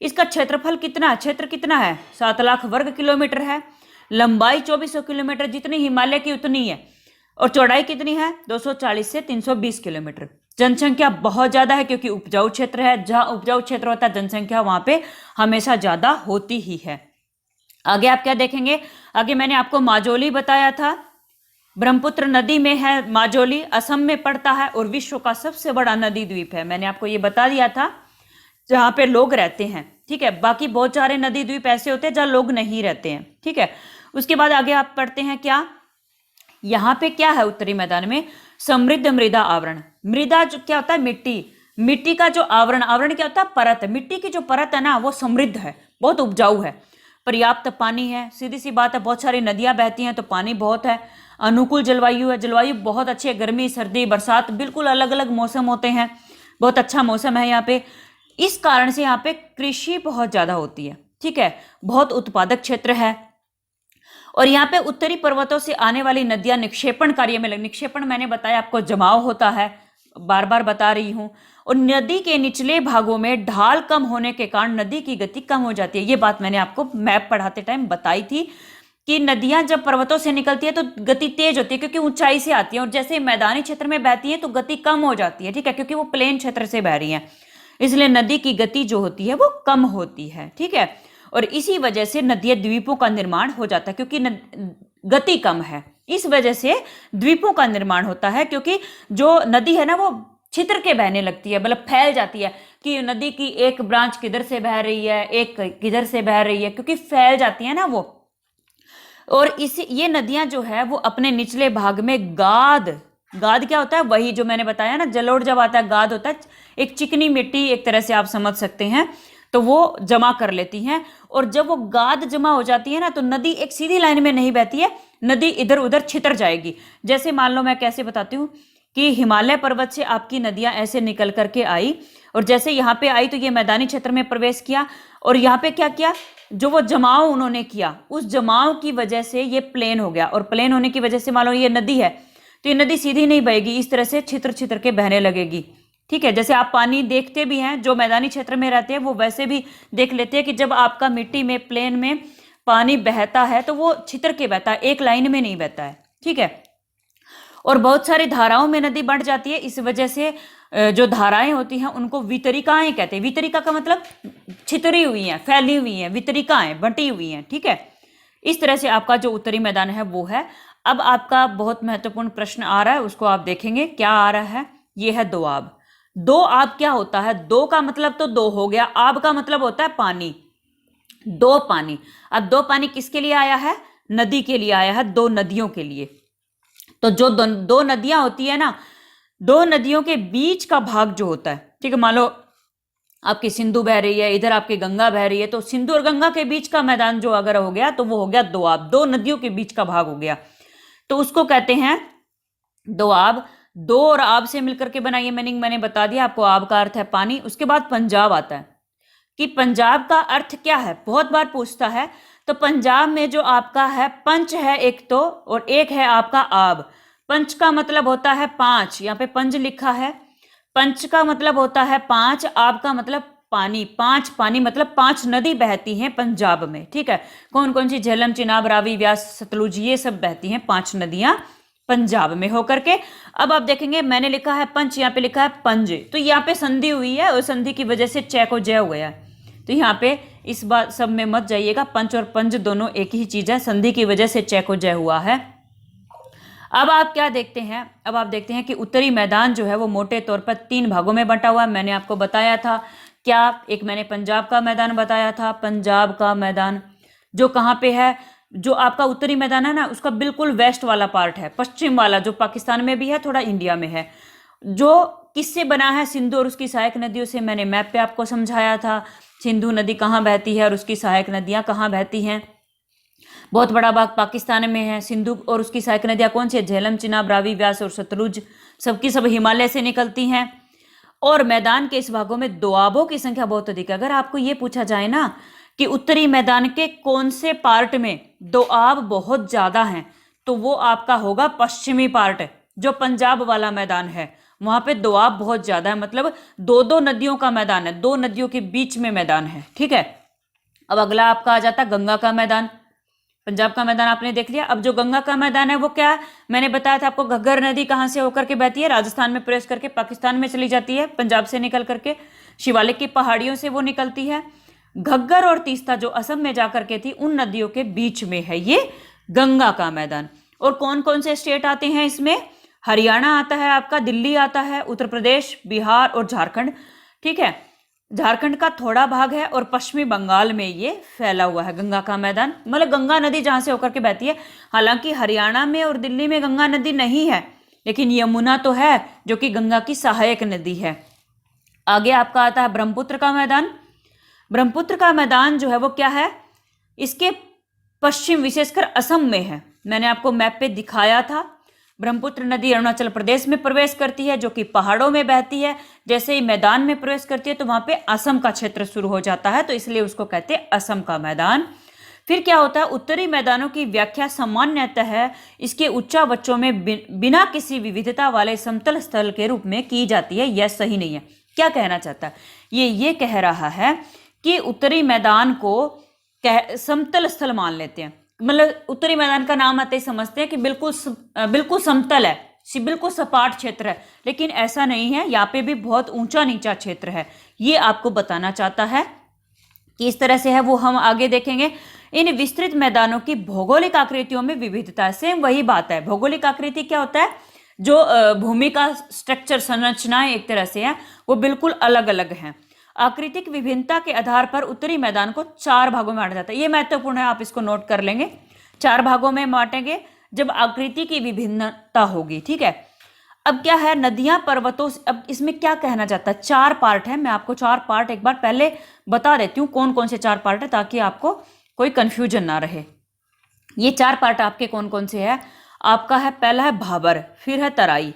A: इसका क्षेत्रफल कितना है? क्षेत्र कितना है? 7 लाख वर्ग किलोमीटर है। लंबाई 2400 किलोमीटर, जितनी हिमालय की उतनी है। और चौड़ाई कितनी है? 240 से 320 किलोमीटर। जनसंख्या बहुत ज्यादा है क्योंकि उपजाऊ क्षेत्र है। जहां उपजाऊ क्षेत्र होता है जनसंख्या वहां पे हमेशा ज्यादा होती ही है। आगे आप क्या देखेंगे? आगे मैंने आपको माजोली बताया था, ब्रह्मपुत्र नदी में है माजोली, असम में पड़ता है और विश्व का सबसे बड़ा नदी द्वीप है। मैंने आपको ये बता दिया था, जहां पे लोग रहते हैं। ठीक है, बाकी बहुत सारे नदी द्वीप ऐसे होते हैं जहां लोग नहीं रहते हैं। ठीक है, उसके बाद आगे आप पढ़ते हैं क्या? यहाँ पे क्या है? उत्तरी मैदान में समृद्ध मृदा आवरण। मृदा जो क्या होता है? मिट्टी। मिट्टी का जो आवरण, आवरण क्या होता है? परत। मिट्टी की जो परत है ना वो समृद्ध है, बहुत उपजाऊ है। पर्याप्त पानी है, सीधी सी बात है, बहुत सारी नदियां बहती हैं तो पानी बहुत है। अनुकूल जलवायु है, जलवायु बहुत अच्छी है, गर्मी, सर्दी, बरसात, बिल्कुल अलग अलग मौसम होते हैं, बहुत अच्छा मौसम है यहाँ पे। इस कारण से यहाँ पे कृषि बहुत ज्यादा होती है। ठीक है, बहुत उत्पादक क्षेत्र है। और यहाँ पे उत्तरी पर्वतों से आने वाली नदियां निक्षेपण कार्य में लग, निक्षेपण मैंने बताया आपको जमाव होता है, बार बार बता रही हूं। और नदी के निचले भागों में ढाल कम होने के कारण नदी की गति कम हो जाती है। ये बात मैंने आपको मैप पढ़ाते टाइम बताई थी कि नदियां जब पर्वतों से निकलती है तो गति तेज होती है क्योंकि ऊंचाई से आती है, और जैसे मैदानी क्षेत्र में बहती है तो गति कम हो जाती है। ठीक है, क्योंकि वो प्लेन क्षेत्र से बह रही है, इसलिए नदी की गति जो होती है वो कम होती है। ठीक है, और इसी वजह से नदियां द्वीपों का निर्माण हो जाता है, क्योंकि गति कम है, इस वजह से द्वीपों का निर्माण होता है। क्योंकि जो नदी है ना वो छितर के बहने लगती है, मतलब फैल जाती है कि नदी की एक ब्रांच किधर से बह रही है, एक किधर से बह रही है, क्योंकि फैल जाती है ना वो। और ये नदियां जो है वो अपने निचले भाग में गाद, गाद क्या होता है? वही जो मैंने बताया ना, जलोढ़ जब आता है गाद होता है, एक चिकनी मिट्टी एक तरह से आप समझ सकते हैं। तो वो जमा कर लेती हैं, और जब वो गाद जमा हो जाती है ना तो नदी एक सीधी लाइन में नहीं बहती है, नदी इधर उधर छितर जाएगी। जैसे मान लो, मैं कैसे बताती हूँ कि हिमालय पर्वत से आपकी नदियां ऐसे निकल करके आई, और जैसे यहाँ पे आई तो ये मैदानी क्षेत्र में प्रवेश किया, और यहाँ पे क्या किया, जो वो जमाव उन्होंने किया उस जमाव की वजह से ये प्लेन हो गया, और प्लेन होने की वजह से मान लो ये नदी है तो ये नदी सीधी नहीं बहेगी, इस तरह से छितर छितर के बहने लगेगी। ठीक है, जैसे आप पानी देखते भी हैं, जो मैदानी क्षेत्र में रहते हैं वो वैसे भी देख लेते हैं कि जब आपका मिट्टी में प्लेन में पानी बहता है तो वो छितर के बहता है, एक लाइन में नहीं बहता है। ठीक है, और बहुत सारी धाराओं में नदी बढ़ जाती है, इस वजह से जो धाराएं होती हैं उनको वितरिकाएं कहते हैं। वितरिका का मतलब छितरी हुई हैं, फैली हुई हैं, वितरिकाएं बंटी हुई हैं। ठीक है, इस तरह से आपका जो उत्तरी मैदान है वो है। अब आपका बहुत महत्वपूर्ण प्रश्न आ रहा है, उसको आप देखेंगे क्या आ रहा है। ये है दोआब। दो आब क्या होता है? दो का मतलब तो दो हो गया, आब का मतलब होता है पानी, दो पानी। अब दो पानी किसके लिए आया है? नदी के लिए आया है, दो नदियों के लिए। तो जो दो नदियां होती है ना, दो नदियों के बीच का भाग जो होता है, ठीक है, मान लो आपकी सिंधु बह रही है, इधर आपकी गंगा बह रही है, तो सिंधु और गंगा के बीच का मैदान जो अगर हो गया तो वो हो गया दोआब, दो नदियों के बीच का भाग हो गया, तो उसको कहते हैं दोआब। दो और आब से मिलकर के बनाइए, मैंने बता दिया आपको, आब का अर्थ है पानी। उसके बाद पंजाब आता है कि पंजाब का अर्थ क्या है, बहुत बार पूछता है। तो पंजाब में जो आपका है पंच है एक तो, और एक है आपका आब। पंच का मतलब होता है पांच, यहाँ पे पंच लिखा है, पंच का मतलब होता है पांच, आब का मतलब पानी, पांच पानी मतलब पांच नदी बहती हैं पंजाब में। ठीक है, कौन कौन सी? झेलम, चिनाब, रावी, व्यास, सतलुज, ये सब बहती हैं, पांच नदियां पंजाब में होकर के। अब आप देखेंगे मैंने लिखा है पंच, यहाँ पे लिखा है पंज, तो यहाँ पे संधि हुई है और संधि की वजह से च को जय हो गया है। तो यहाँ पे इस बात सब में मत जाइएगा, पंच और पंज दोनों एक ही चीज है, संधि की वजह से च को जय हुआ है। अब आप क्या देखते हैं? अब आप देखते हैं कि उत्तरी मैदान जो है वो मोटे तौर पर तीन भागों में बंटा हुआ है। मैंने आपको बताया था क्या, एक मैंने पंजाब का मैदान बताया था। पंजाब का मैदान जो कहाँ पे है, जो आपका उत्तरी मैदान है ना, उसका बिल्कुल वेस्ट वाला पार्ट है, पश्चिम वाला, जो पाकिस्तान में भी है, थोड़ा इंडिया में है। जो किससे बना है? सिंधु और उसकी सहायक नदियों से। मैंने मैप पे आपको समझाया था सिंधु नदी कहाँ बहती है और उसकी सहायक नदियां कहाँ बहती हैं। बहुत बड़ा भाग पाकिस्तान में है। सिंधु और उसकी सहायक नदियां कौन सी है? झेलम, चिनाब, रावी, व्यास और सतलुज, सबकी सब हिमालय से निकलती हैं। और मैदान के इस भागों में दोआबों की संख्या बहुत अधिक है। अगर आपको ये पूछा जाए ना कि उत्तरी मैदान के कौन से पार्ट में दोआब बहुत ज्यादा हैं, तो वो आपका होगा पश्चिमी पार्ट, जो पंजाब वाला मैदान है, वहां पे दोआब बहुत ज्यादा है। मतलब दो दो नदियों का मैदान है, दो नदियों के बीच में मैदान है। ठीक है, अब अगला आपका आ जाता है गंगा का मैदान। पंजाब का मैदान आपने देख लिया। अब जो गंगा का मैदान है वो क्या है? मैंने बताया था आपको, घग्गर नदी कहाँ से होकर के बहती है? राजस्थान में प्रवेश करके पाकिस्तान में चली जाती है, पंजाब से निकल करके शिवालिक की पहाड़ियों से वो निकलती है। घग्गर और तीस्ता जो असम में जाकर के थी, उन नदियों के बीच में है ये गंगा का मैदान। और कौन कौन से स्टेट आते हैं इसमें? हरियाणा आता है आपका, दिल्ली आता है, उत्तर प्रदेश, बिहार और झारखंड। ठीक है, झारखंड का थोड़ा भाग है और पश्चिमी बंगाल में ये फैला हुआ है गंगा का मैदान। मतलब गंगा नदी जहां से होकर के बहती है। हालांकि हरियाणा में और दिल्ली में गंगा नदी नहीं है, लेकिन यमुना तो है, जो कि गंगा की सहायक नदी है। आगे आपका आता है ब्रह्मपुत्र का मैदान। ब्रह्मपुत्र का मैदान जो है वो क्या है? इसके पश्चिम विशेषकर असम में है। मैंने आपको मैप पे दिखाया था। ब्रह्मपुत्र नदी अरुणाचल प्रदेश में प्रवेश करती है, जो कि पहाड़ों में बहती है। जैसे ही मैदान में प्रवेश करती है तो वहां पे असम का क्षेत्र शुरू हो जाता है, तो इसलिए उसको कहते हैं असम का मैदान। फिर क्या होता है? उत्तरी मैदानों की व्याख्या सामान्यतः है इसके उच्चावचों में बिना किसी विविधता वाले समतल स्थल के रूप में की जाती है। यह सही नहीं है। क्या कहना चाहता है? ये कह रहा है कि उत्तरी मैदान को समतल स्थल मान लेते हैं। मतलब उत्तरी मैदान का नाम आते ही समझते हैं कि बिल्कुल समतल है, बिल्कुल सपाट क्षेत्र है, लेकिन ऐसा नहीं है। यहाँ पे भी बहुत ऊंचा नीचा क्षेत्र है। ये आपको बताना चाहता है कि इस तरह से है, वो हम आगे देखेंगे। इन विस्तृत मैदानों की भौगोलिक आकृतियों में विविधता है। सेम वही बात है। भौगोलिक आकृति क्या होता है? जो भूमि का स्ट्रक्चर, संरचनाएं एक तरह से है, वो बिल्कुल अलग अलग हैं। आकृतिक विभिन्नता के आधार पर उत्तरी मैदान को चार भागों में बांटा जाता है। ये महत्वपूर्ण है, आप इसको नोट कर लेंगे। चार भागों में बांटेंगे जब आकृति की विभिन्नता होगी। ठीक है, अब क्या है, नदियां पर्वतों से, अब इसमें क्या कहना चाहता है, 4 पार्ट है। मैं आपको 4 पार्ट एक बार पहले बता देती हूँ कौन कौन से 4 पार्ट है, ताकि आपको कोई कंफ्यूजन ना रहे। ये 4 पार्ट आपके कौन कौन से है, आपका है, पहला है भाबर, फिर है तराई,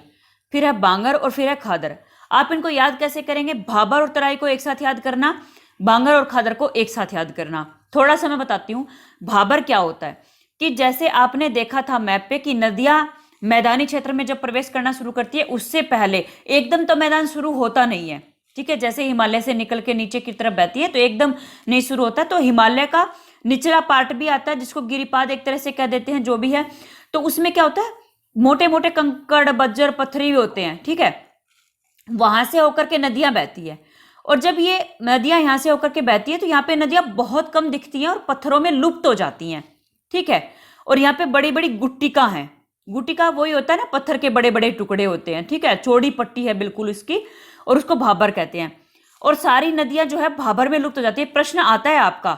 A: फिर है बांगर और फिर है खादर। आप इनको याद कैसे करेंगे, भाबर और तराई को एक साथ याद करना, बांगर और खादर को एक साथ याद करना। थोड़ा सा मैं बताती हूँ भाबर क्या होता है। कि जैसे आपने देखा था मैप पे कि नदियां मैदानी क्षेत्र में जब प्रवेश करना शुरू करती है, उससे पहले एकदम तो मैदान शुरू होता नहीं है, ठीक है। जैसे हिमालय से निकल के नीचे की तरफ बहती है तो एकदम नहीं शुरू होता, तो हिमालय का निचला पार्ट भी आता है जिसको गिरिपाद एक तरह से कह देते हैं, जो भी है। तो उसमें क्या होता है, मोटे मोटे कंकड़ बज्जर पत्थरी भी होते हैं, ठीक है। वहां से होकर के नदियां बहती है, और जब ये नदियां यहां से होकर के बहती है तो यहाँ पे नदियां बहुत कम दिखती हैं और पत्थरों में लुप्त हो जाती हैं, ठीक है। और यहाँ पे बड़ी बड़ी गुट्टिका हैं, गुट्टिका वही होता है ना, पत्थर के बड़े बड़े टुकड़े होते हैं, ठीक है, चौड़ी पट्टी है बिल्कुल इसकी, और उसको भाबर कहते हैं। और सारी नदियां जो है भाबर में लुप्त हो जाती है। प्रश्न आता है आपका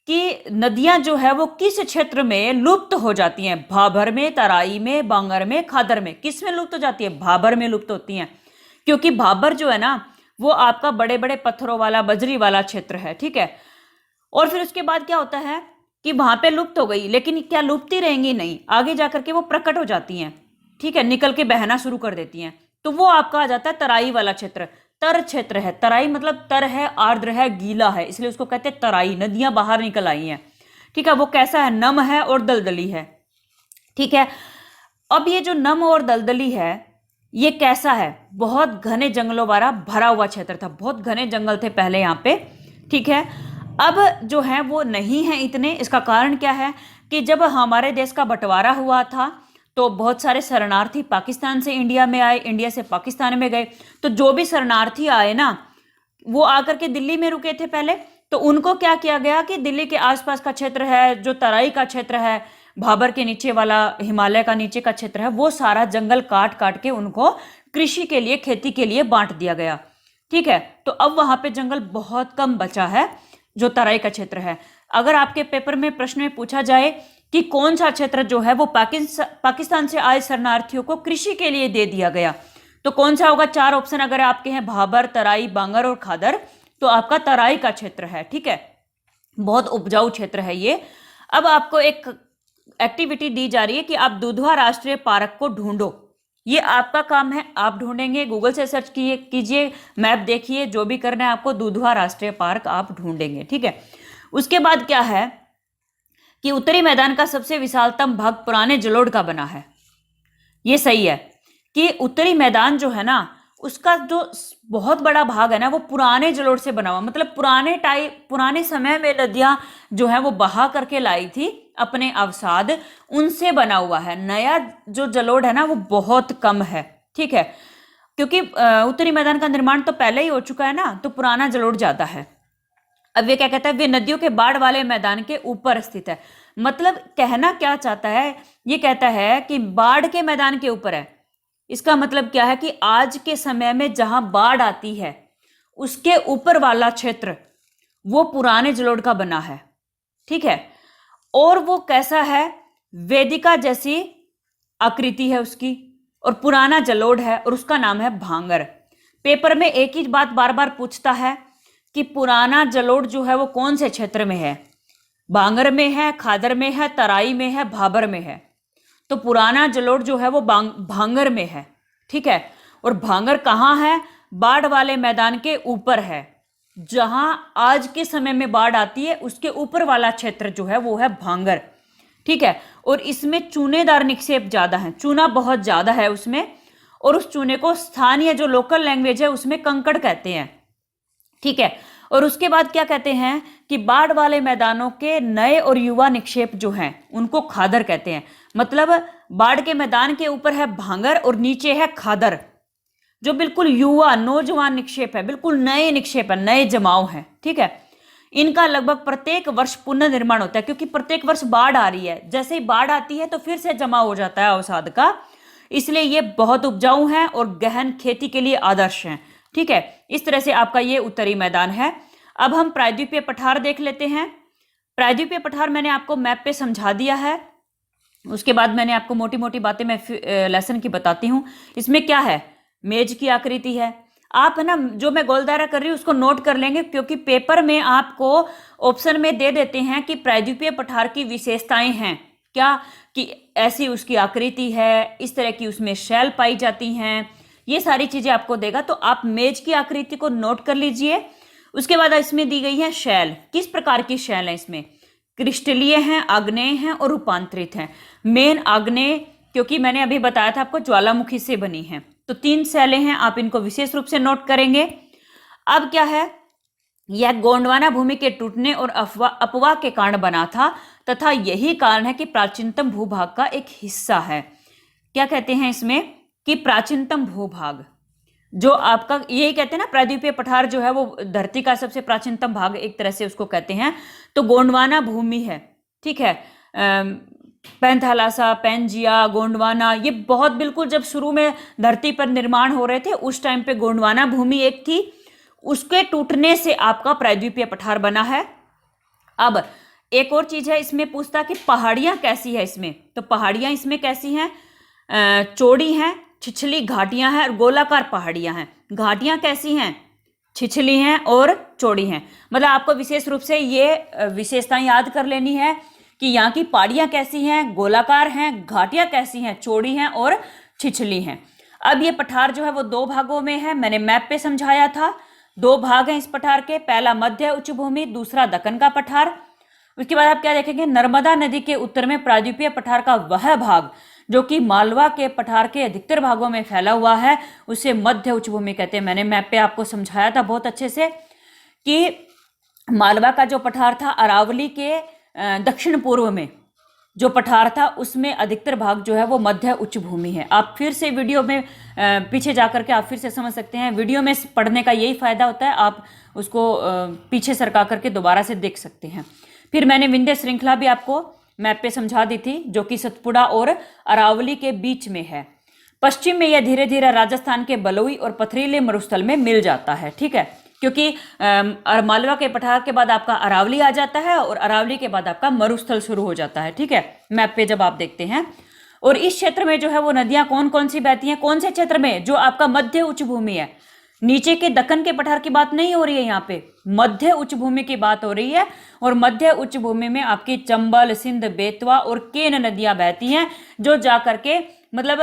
A: कि नदियां जो है वो किस क्षेत्र में लुप्त हो जाती हैं, भाबर में, तराई में, बांगर में, खादर में, किस में लुप्त हो जाती है, भाबर में लुप्त होती हैं। क्योंकि भाबर जो है ना वो आपका बड़े बड़े पत्थरों वाला बजरी वाला क्षेत्र है, ठीक है। और फिर उसके बाद क्या होता है कि वहां पे लुप्त हो गई, लेकिन क्या लुप्त ही रहेंगी, नहीं, आगे जाकर के वो प्रकट हो जाती हैं, ठीक है, निकल के बहना शुरू कर देती हैं। तो वो आपका आ जाता है तराई वाला क्षेत्र, तर क्षेत्र है। तराई मतलब तर है, आर्द्र है, गीला है, इसलिए उसको कहते हैं तराई। नदियां बाहर निकल आई हैं, ठीक है। वो कैसा है, नम है और दलदली है, ठीक है। अब ये जो नम और दलदली है ये कैसा है, बहुत घने जंगलों वाला भरा हुआ क्षेत्र था, बहुत घने जंगल थे पहले यहाँ पे, ठीक है। अब जो है वो नहीं है इतने। इसका कारण क्या है कि जब हमारे देश का बंटवारा हुआ था तो बहुत सारे शरणार्थी पाकिस्तान से इंडिया में आए, इंडिया से पाकिस्तान में गए। तो जो भी शरणार्थी आए ना वो आकर के दिल्ली में रुके थे पहले, तो उनको क्या किया गया कि दिल्ली के आसपास का क्षेत्र है, जो तराई का क्षेत्र है, भाबर के नीचे वाला, हिमालय का नीचे का क्षेत्र है, वो सारा जंगल काट काट के उनको कृषि के लिए, खेती के लिए बांट दिया गया, ठीक है। तो अब वहां पे जंगल बहुत कम बचा है, जो तराई का क्षेत्र है। अगर आपके पेपर में प्रश्न में पूछा जाए कि कौन सा क्षेत्र जो है वो पाकिस्तान से आए शरणार्थियों को कृषि के लिए दे दिया गया, तो कौन सा होगा, 4 ऑप्शन अगर आपके हैं, भाबर, तराई, बांगर और खादर, तो आपका तराई का क्षेत्र है, ठीक है। बहुत उपजाऊ क्षेत्र है ये। अब आपको एक एक्टिविटी दी जा रही है कि आप दुधवा राष्ट्रीय पार्क को ढूंढो। ये आपका काम है, आप ढूंढेंगे, गूगल से सर्च कीजिए, मैप देखिए, जो भी करना है आपको, दुधवा राष्ट्रीय पार्क आप ढूंढेंगे, ठीक है। उसके बाद क्या है कि उत्तरी मैदान का सबसे विशालतम भाग पुराने जलोढ़ का बना है। ये सही है कि उत्तरी मैदान जो है ना उसका जो बहुत बड़ा भाग है ना वो पुराने जलोढ़ से बना हुआ, मतलब पुराने समय में नदियां जो है वो बहा करके लाई थी अपने अवसाद, उनसे बना हुआ है। नया जो जलोढ़ है ना वो बहुत कम है, ठीक है, क्योंकि उत्तरी मैदान का निर्माण तो पहले ही हो चुका है ना, तो पुराना जलोढ़ ज्यादा है। अब ये क्या कहता है, वे नदियों के बाढ़ वाले मैदान के ऊपर स्थित है। मतलब कहना क्या चाहता है, ये कहता है कि बाढ़ के मैदान के ऊपर है। इसका मतलब क्या है कि आज के समय में जहां बाढ़ आती है उसके ऊपर वाला क्षेत्र वो पुराने जलोढ़ का बना है, ठीक है। और वो कैसा है, वेदिका जैसी आकृति है उसकी, और पुराना जलोढ़ है, और उसका नाम है भांगर। पेपर में एक ही बात बार बार पूछता है कि पुराना जलोढ़ जो है वो कौन से क्षेत्र में है, बांगर में है, खादर में है, तराई में है, भाबर में है। तो पुराना जलोढ़ जो है वो भांगर में है, ठीक है। और भांगर कहाँ है, बाढ़ वाले मैदान के ऊपर है, जहां आज के समय में बाढ़ आती है उसके ऊपर वाला क्षेत्र जो है वो है भांगर, ठीक है। और इसमें चूनेदार निक्षेप ज्यादा है, चूना बहुत ज्यादा है उसमें, और उस चूने को स्थानीय जो लोकल लैंग्वेज है उसमें कंकड़ कहते हैं, ठीक है। और उसके बाद क्या कहते हैं कि बाढ़ वाले मैदानों के नए और युवा निक्षेप जो हैं उनको खादर कहते हैं। मतलब बाढ़ के मैदान के ऊपर है भांगर और नीचे है खादर, जो बिल्कुल युवा नौजवान निक्षेप है, बिल्कुल नए निक्षेप है, नए जमाव है, ठीक है। इनका लगभग प्रत्येक वर्ष पुनर्निर्माण होता है, क्योंकि प्रत्येक वर्ष बाढ़ आ रही है, जैसे ही बाढ़ आती है तो फिर से जमा हो जाता है अवसाद का, इसलिए ये बहुत उपजाऊ हैं और गहन खेती के लिए आदर्श हैं, ठीक है। इस तरह से आपका ये उत्तरी मैदान है। अब हम प्रायद्वीपीय पठार देख लेते हैं। प्रायद्वीपीय पठार मैंने आपको मैप पे समझा दिया है। उसके बाद मैंने आपको मोटी मोटी बातें मैं लेसन की बताती हूँ। इसमें क्या है, मेज की आकृति है। आप है ना, जो मैं गोल दायरा कर रही हूँ उसको नोट कर लेंगे, क्योंकि पेपर में आपको ऑप्शन में दे देते हैं कि प्रायद्वीपीय पठार की विशेषताएं हैं क्या, कि ऐसी उसकी आकृति है, इस तरह की उसमें शैल पाई जाती हैं, ये सारी चीजें आपको देगा। तो आप मेज की आकृति को नोट कर लीजिए। उसके बाद इसमें दी गई है शैल, किस प्रकार की शैल है इसमें, क्रिस्टलीय हैं, आग्नेय हैं और रूपांतरित हैं। मेन आग्नेय, क्योंकि मैंने अभी बताया था आपको ज्वालामुखी से बनी है, तो 3 शैलें हैं, आप इनको विशेष रूप से नोट करेंगे। अब क्या है, यह गोंडवाना भूमि के टूटने और अपवाह के कारण बना था तथा यही कारण है कि प्राचीनतम भूभाग का एक हिस्सा है। क्या कहते हैं इसमें कि प्राचीनतम भूभाग, जो आपका यही कहते हैं ना, प्रायद्वीपीय पठार जो है वो धरती का सबसे प्राचीनतम भाग एक तरह से उसको कहते हैं। तो गोंडवाना भूमि है, ठीक है, पैंथालासा, पैंजिया, गोंडवाना, ये बहुत बिल्कुल जब शुरू में धरती पर निर्माण हो रहे थे उस टाइम पे गोंडवाना भूमि एक थी, उसके टूटने से आपका प्रायद्वीपीय पठार बना है। अब एक और चीज है, इसमें पूछता कि पहाड़ियां कैसी है इसमें, तो पहाड़ियां इसमें कैसी हैं, चौड़ी हैं, छिछली घाटियां हैं और गोलाकार पहाड़ियां हैं। घाटियां कैसी हैं, छिछली हैं और चौड़ी हैं। मतलब आपको विशेष रूप से ये विशेषताएं याद कर लेनी है कि यहाँ की पहाड़ियां कैसी हैं, गोलाकार हैं, घाटियां कैसी हैं, चौड़ी हैं और छिछली हैं। अब ये पठार जो है वो 2 भागों में है, मैंने मैप पे समझाया था। 2 भाग हैं इस पठार के, पहला मध्य उच्च भूमि, दूसरा दक्कन का पठार। उसके बाद आप क्या देखेंगे, नर्मदा नदी के उत्तर में प्रायद्वीपीय पठार का वह भाग जो कि मालवा के पठार के अधिकतर भागों में फैला हुआ है, उसे मध्य उच्च भूमि कहते हैं। मैंने मैप पे आपको समझाया था बहुत अच्छे से कि मालवा का जो पठार था अरावली के दक्षिण पूर्व में जो पठार था उसमें अधिकतर भाग जो है वो मध्य उच्च भूमि है। आप फिर से वीडियो में पीछे जाकर के आप फिर से समझ सकते हैं। वीडियो में पढ़ने का यही फायदा होता है, आप उसको पीछे सरका करके दोबारा से देख सकते हैं। फिर मैंने विंध्य श्रृंखला भी आपको मैप पे समझा दी थी, जो कि सतपुड़ा और अरावली के बीच में है। पश्चिम में यह धीरे धीरे राजस्थान के बलुई और पथरीले मरुस्थल में मिल जाता है, ठीक है, क्योंकि मालवा के पठार के बाद आपका अरावली आ जाता है और अरावली के बाद आपका मरुस्थल शुरू हो जाता है, ठीक है, मैप पे जब आप देखते हैं। और इस क्षेत्र में जो है वो नदियां कौन कौन सी बहती हैं, कौन से क्षेत्र में, जो आपका मध्य उच्च भूमि है। नीचे के दक्कन के पठार की बात नहीं हो रही है, यहाँ पे मध्य उच्च भूमि की बात हो रही है। और मध्य उच्च भूमि में आपकी चंबल, सिंध, बेतवा और केन नदियां बहती हैं, जो जा करके मतलब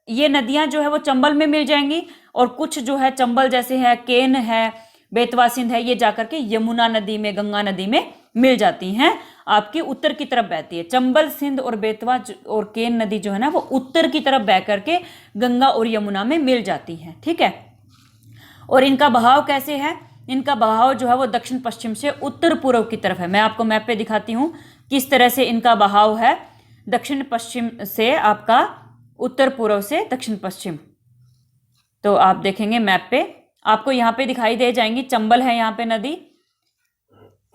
A: ये नदियां जो है वो चंबल में मिल जाएंगी, और कुछ जो है चंबल जैसे है, केन है, बेतवा, सिंध है, ये जाकर के यमुना नदी में, गंगा नदी में मिल जाती हैं, आपकी उत्तर की तरफ बहती है। चंबल, सिंध और बेतवा और केन नदी जो है ना वो उत्तर की तरफ बह करके गंगा और यमुना में मिल जाती हैं, ठीक है। और इनका बहाव कैसे है, इनका बहाव जो है वो दक्षिण पश्चिम से उत्तर पूर्व की तरफ है। मैं आपको मैप पे दिखाती हूँ किस तरह से इनका बहाव है, दक्षिण पश्चिम से आपका उत्तर पूर्व से दक्षिण पश्चिम। तो आप देखेंगे मैप पे आपको यहाँ पे दिखाई दे जाएंगी, चंबल है यहाँ पे नदी,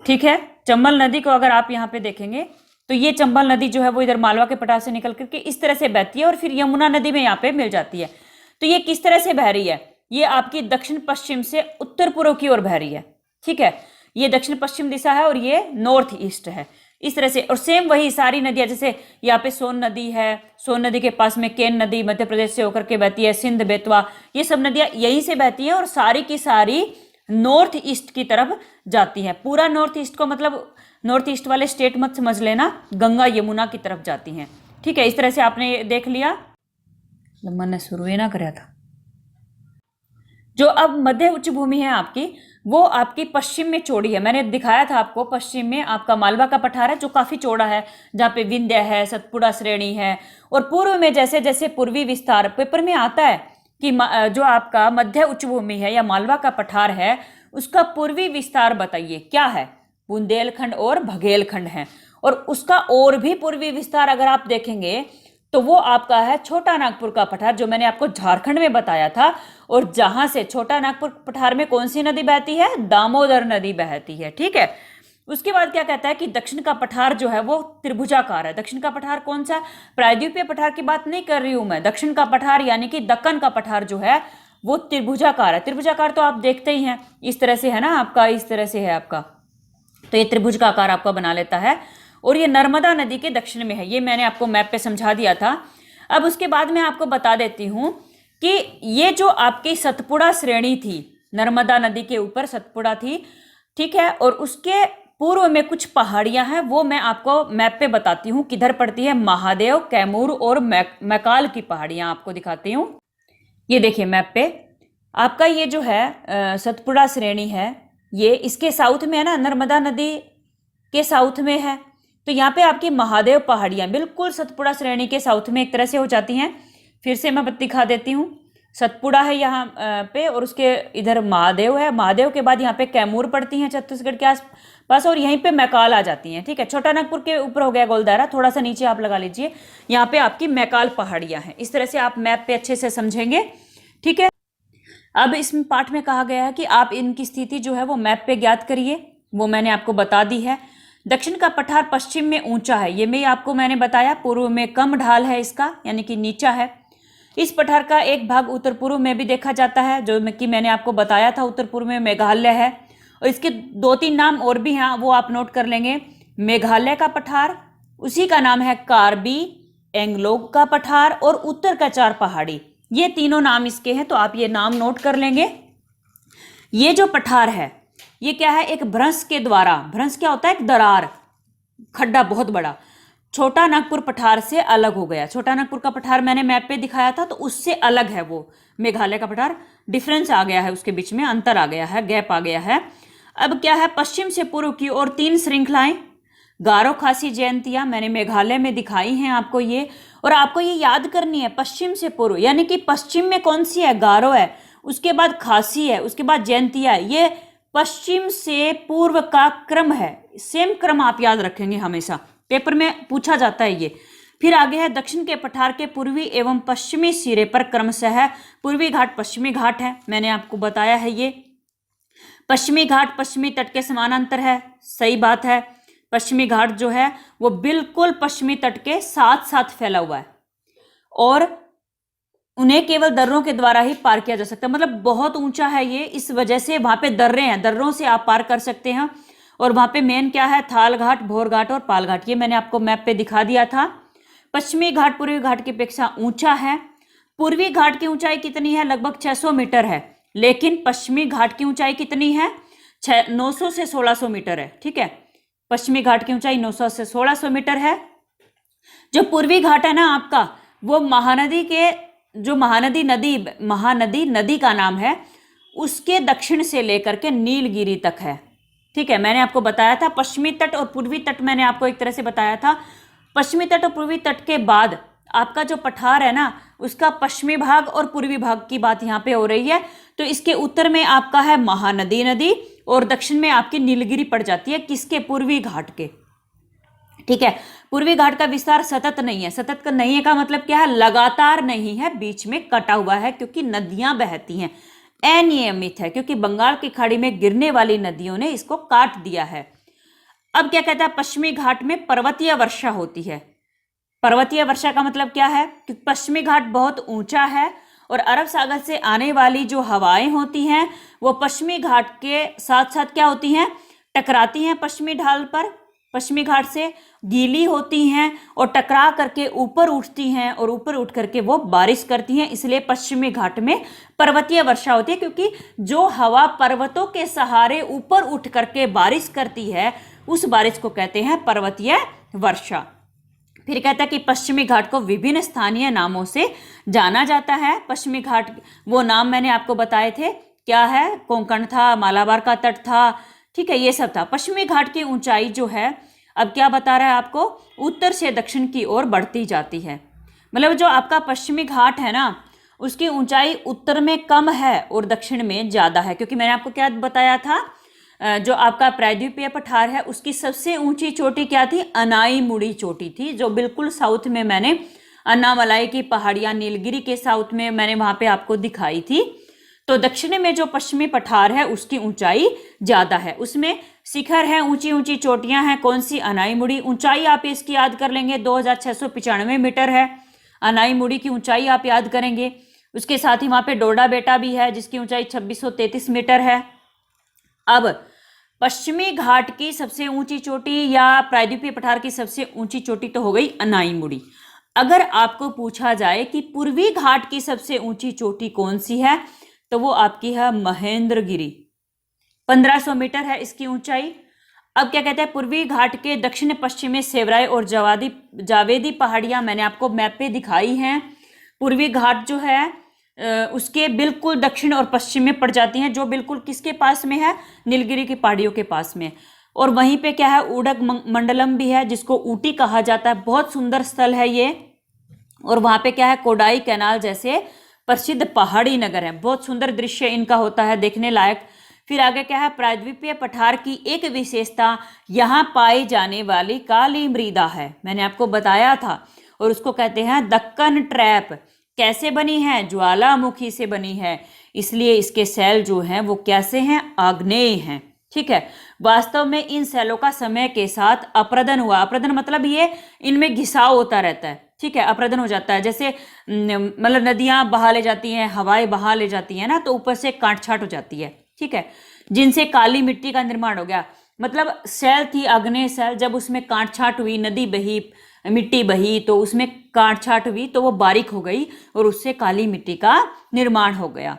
A: ठीक है। चंबल नदी को अगर आप यहाँ पे देखेंगे तो ये चंबल नदी जो है वो इधर मालवा के पठार से निकल करके इस तरह से बहती है और फिर यमुना नदी में यहाँ पे मिल जाती है। तो ये किस तरह से बह रही है, ये आपकी दक्षिण पश्चिम से उत्तर पूर्व की ओर बह रही है, ठीक है। ये दक्षिण पश्चिम दिशा है और ये नॉर्थ ईस्ट है, इस तरह से। और सेम वही सारी नदियां, जैसे यहाँ पे सोन नदी है, सोन नदी के पास में केन नदी मध्य प्रदेश से होकर के बहती है, सिंध, बेतवा, ये सब नदियां यहीं से बहती हैं और सारी की सारी नॉर्थ ईस्ट की तरफ जाती हैं। पूरा नॉर्थ ईस्ट को मतलब नॉर्थ ईस्ट वाले स्टेट मत समझ लेना, गंगा यमुना की तरफ जाती हैं, ठीक है। इस तरह से आपने देख लिया, मैंने शुरू ही ना कराया था। जो अब मध्य उच्च भूमि है आपकी, वो आपकी पश्चिम में चौड़ी है। मैंने दिखाया था आपको, पश्चिम में आपका मालवा का पठार है जो काफी चौड़ा है, जहाँ पे विंध्य है, सतपुड़ा श्रेणी है। और पूर्व में जैसे जैसे पूर्वी विस्तार पेपर में आता है कि जो आपका मध्य उच्च भूमि है या मालवा का पठार है, उसका पूर्वी विस्तार बताइए क्या है, बुंदेलखंड और बघेलखंड है। और उसका और भी पूर्वी विस्तार अगर आप देखेंगे तो वो आपका है छोटा नागपुर का पठार, जो मैंने आपको झारखंड में बताया था। और जहां से छोटा नागपुर पठार में कौन सी नदी बहती है, दामोदर नदी बहती है, ठीक है। उसके बाद क्या कहता है कि दक्षिण का पठार जो है वो त्रिभुजाकार है। दक्षिण का पठार कौन सा, प्रायद्वीपीय पठार की बात नहीं कर रही हूं मैं, दक्षिण का पठार यानी कि दक्कन का पठार जो है वो त्रिभुजाकार है। त्रिभुजाकार तो आप देखते ही हैं, इस तरह से है ना आपका, इस तरह से है आपका, तो ये त्रिभुज का आकार आपका बना लेता है। और ये नर्मदा नदी के दक्षिण में है। ये मैंने आपको मैप पे समझा दिया था। अब उसके बाद मैं आपको बता देती हूँ कि ये जो आपकी सतपुड़ा श्रेणी थी, नर्मदा नदी के ऊपर सतपुड़ा थी, ठीक है, और उसके पूर्व में कुछ पहाड़ियां हैं, वो मैं आपको मैप पे बताती हूँ किधर पड़ती है। महादेव, कैमूर और मैकाल की पहाड़ियां आपको दिखाती हूँ। ये देखिए मैप पे आपका ये जो है सतपुड़ा श्रेणी है, ये इसके साउथ में है ना, नर्मदा नदी के साउथ में है। तो यहाँ पे आपकी महादेव पहाड़ियाँ बिल्कुल सतपुड़ा श्रेणी के साउथ में एक तरह से हो जाती हैं। फिर से मैं दिखा देती हूँ। सतपुड़ा है यहाँ पे, और उसके इधर महादेव है। महादेव के बाद यहाँ पे कैमूर पड़ती हैं छत्तीसगढ़ के आसपास, और यहीं पे मैकाल आ जाती हैं। ठीक है, छोटा नागपुर के ऊपर हो गया गोलदारा, थोड़ा सा नीचे आप लगा लीजिए, यहाँ पे आपकी मैकाल पहाड़ियाँ हैं। इस तरह से आप मैप पे अच्छे से समझेंगे। ठीक है, अब इस पाठ में कहा गया है कि आप इनकी स्थिति जो है वो मैप पे ज्ञात करिए, वो मैंने आपको बता दी है। दक्षिण का पठार पश्चिम में ऊंचा है, ये मैं आपको मैंने बताया। पूर्व में कम ढाल है इसका, यानी कि नीचा है। इस पठार का एक भाग उत्तर पूर्व में भी देखा जाता है, जो कि मैंने आपको बताया था। उत्तर पूर्व में मेघालय है, और इसके 2-3 नाम और भी हैं, वो आप नोट कर लेंगे। मेघालय का पठार, उसी का नाम है कार्बी एंगलोग का पठार, और उत्तर का 4 पहाड़ी। ये तीनों नाम इसके हैं, तो आप ये नाम नोट कर लेंगे। ये जो पठार है ये क्या है, एक भ्रंश के द्वारा, भ्रंश क्या होता है, एक दरार, खड्डा बहुत बड़ा, छोटा नागपुर पठार से अलग हो गया। छोटा नागपुर का पठार मैंने मैप पे दिखाया था, तो उससे अलग है वो मेघालय का पठार। डिफरेंस आ गया है, उसके बीच में अंतर आ गया है, गैप आ गया है। अब क्या है, पश्चिम से पूर्व की ओर 3 श्रृंखलाएं गारो खासी जयंतियां मैंने मेघालय में दिखाई हैं आपको ये, और आपको ये याद करनी है। पश्चिम से पूर्व यानी कि पश्चिम में कौन सी है, गारो है, उसके बाद खासी है, उसके बाद जयंतिया है। ये पश्चिम से पूर्व का क्रम है, सेम क्रम आप याद रखेंगे हमेशा, पेपर में पूछा जाता है ये। फिर आगे है दक्षिण के पठार के पूर्वी एवं पश्चिमी सिरे पर क्रमशः है पूर्वी घाट पश्चिमी घाट है, मैंने आपको बताया है। ये पश्चिमी घाट पश्चिमी तट के समानांतर है, सही बात है। पश्चिमी घाट जो है वो बिल्कुल पश्चिमी तट के साथ साथ फैला हुआ है, और उन्हें केवल दर्रों के द्वारा ही पार किया जा सकता है। मतलब बहुत ऊंचा है ये, इस वजह से वहां पे दर्रे हैं, दर्रों से आप पार कर सकते हैं। और वहां पे मेन क्या है, थाल घाट, भोर घाट और पाल घाट, ये मैंने आपको मैप पे दिखा दिया था। पश्चिमी घाट पूर्वी घाट की अपेक्षा ऊंचा है। पूर्वी घाट की ऊंचाई कितनी है, लगभग 600 मीटर है, लेकिन पश्चिमी घाट की ऊंचाई कितनी है, 900 से 1600 मीटर है। ठीक है, पश्चिमी घाट की ऊंचाई 900 से 1600 मीटर है। जो पूर्वी घाट है ना आपका, वो महानदी के, जो महानदी नदी का नाम है, उसके दक्षिण से लेकर के नीलगिरी तक है। ठीक है, मैंने आपको बताया था पश्चिमी तट और पूर्वी तट, मैंने आपको एक तरह से बताया था। पश्चिमी तट और पूर्वी तट के बाद आपका जो पठार है ना, उसका पश्चिमी भाग और पूर्वी भाग की बात यहाँ पे हो रही है। तो इसके उत्तर में आपका है महानदी नदी, और दक्षिण में आपकी नीलगिरी पड़ जाती है, किसके, पूर्वी घाट के। ठीक है, पूर्वी घाट का विस्तार सतत नहीं है। सतत का नहीं है का मतलब क्या है, लगातार नहीं है, बीच में कटा हुआ है, क्योंकि नदियां बहती हैं। अनियमित है, क्योंकि बंगाल की खाड़ी में गिरने वाली नदियों ने इसको काट दिया है। अब क्या कहता है, पश्चिमी घाट में पर्वतीय वर्षा होती है। पर्वतीय वर्षा का मतलब क्या है, कि पश्चिमी घाट बहुत ऊंचा है, और अरब सागर से आने वाली जो हवाएं होती हैं वो पश्चिमी घाट के साथ साथ क्या होती हैं, टकराती हैं पश्चिमी ढाल पर, पश्चिमी घाट से गीली होती हैं और टकरा करके ऊपर उठती हैं, और ऊपर उठ करके वो बारिश करती हैं। इसलिए पश्चिमी घाट में पर्वतीय वर्षा होती है, क्योंकि जो हवा पर्वतों के सहारे ऊपर उठ करके बारिश करती है, उस बारिश को कहते हैं पर्वतीय वर्षा। फिर कहता है कि पश्चिमी घाट को विभिन्न स्थानीय नामों से जाना जाता है। पश्चिमी घाट, वो नाम मैंने आपको बताए थे, क्या है, कोंकण था, मालाबार का तट था, ठीक है, ये सब था। पश्चिमी घाट की ऊंचाई जो है, अब क्या बता रहा है आपको, उत्तर से दक्षिण की ओर बढ़ती जाती है। मतलब जो आपका पश्चिमी घाट है ना, उसकी ऊंचाई उत्तर में कम है और दक्षिण में ज़्यादा है। क्योंकि मैंने आपको क्या बताया था, जो आपका प्रायद्वीपीय पठार है उसकी सबसे ऊंची चोटी क्या थी, अनाई मुड़ी चोटी थी, जो बिल्कुल साउथ में मैंने अन्नामलाई की पहाड़ियाँ, नीलगिरी के साउथ में मैंने वहाँ पे आपको दिखाई थी। तो दक्षिण में जो पश्चिमी पठार है उसकी ऊंचाई ज़्यादा है, उसमें शिखर है, ऊंची ऊंची चोटियां हैं। कौन सी, अनाई मुड़ी। ऊंचाई आप इसकी याद कर लेंगे, 2695 मीटर है अनाई मुड़ी की ऊंचाई, आप याद करेंगे। उसके साथ ही वहाँ पे डोडा बेटा भी है, जिसकी ऊंचाई 2633 मीटर है। अब पश्चिमी घाट की सबसे ऊंची चोटी या प्रायद्वीपीय पठार की सबसे ऊंची चोटी तो हो गई अनाईमुड़ी। अगर आपको पूछा जाए कि पूर्वी घाट की सबसे ऊंची चोटी कौन सी है, तो वो आपकी है महेंद्रगिरी, 1500 मीटर है इसकी ऊंचाई। अब क्या कहते हैं, पूर्वी घाट के दक्षिण पश्चिम में सेवराई और जावेदी पहाड़ियां मैंने आपको मैप पे दिखाई हैं। पूर्वी घाट जो है उसके बिल्कुल दक्षिण और पश्चिम में पड़ जाती हैं, जो बिल्कुल किसके पास में है, नीलगिरी की पहाड़ियों के पास में। और वहीं पे क्या है, उडग मंडलम भी है जिसको ऊटी कहा जाता है, बहुत सुंदर स्थल है ये। और वहां पे क्या है, कोडाई कैनाल जैसे प्रसिद्ध पहाड़ी नगर है, बहुत सुंदर दृश्य इनका होता है देखने लायक। फिर आगे क्या है, प्रायद्वीपीय पठार की एक विशेषता यहाँ पाई जाने वाली काली मृदा है, मैंने आपको बताया था, और उसको कहते हैं दक्कन ट्रैप। कैसे बनी है, ज्वालामुखी से बनी है, इसलिए इसके सेल जो हैं वो कैसे हैं, आग्नेय हैं। ठीक है, वास्तव में इन सेलों का समय के साथ अपरदन हुआ। अपरदन मतलब ये इनमें घिसाव होता रहता है। ठीक है, अपरदन हो जाता है, जैसे मतलब नदियां बहा ले जाती हैं, हवाएं बहा ले जाती हैं ना, तो ऊपर से काट छाट हो जाती है। ठीक है, जिनसे काली मिट्टी का निर्माण हो गया। मतलब सेल थी आग्नेय सेल, जब उसमें काट छाट हुई, नदी बही, मिट्टी बही, तो उसमें काट छाट हुई तो वो बारीक हो गई और उससे काली मिट्टी का निर्माण हो गया।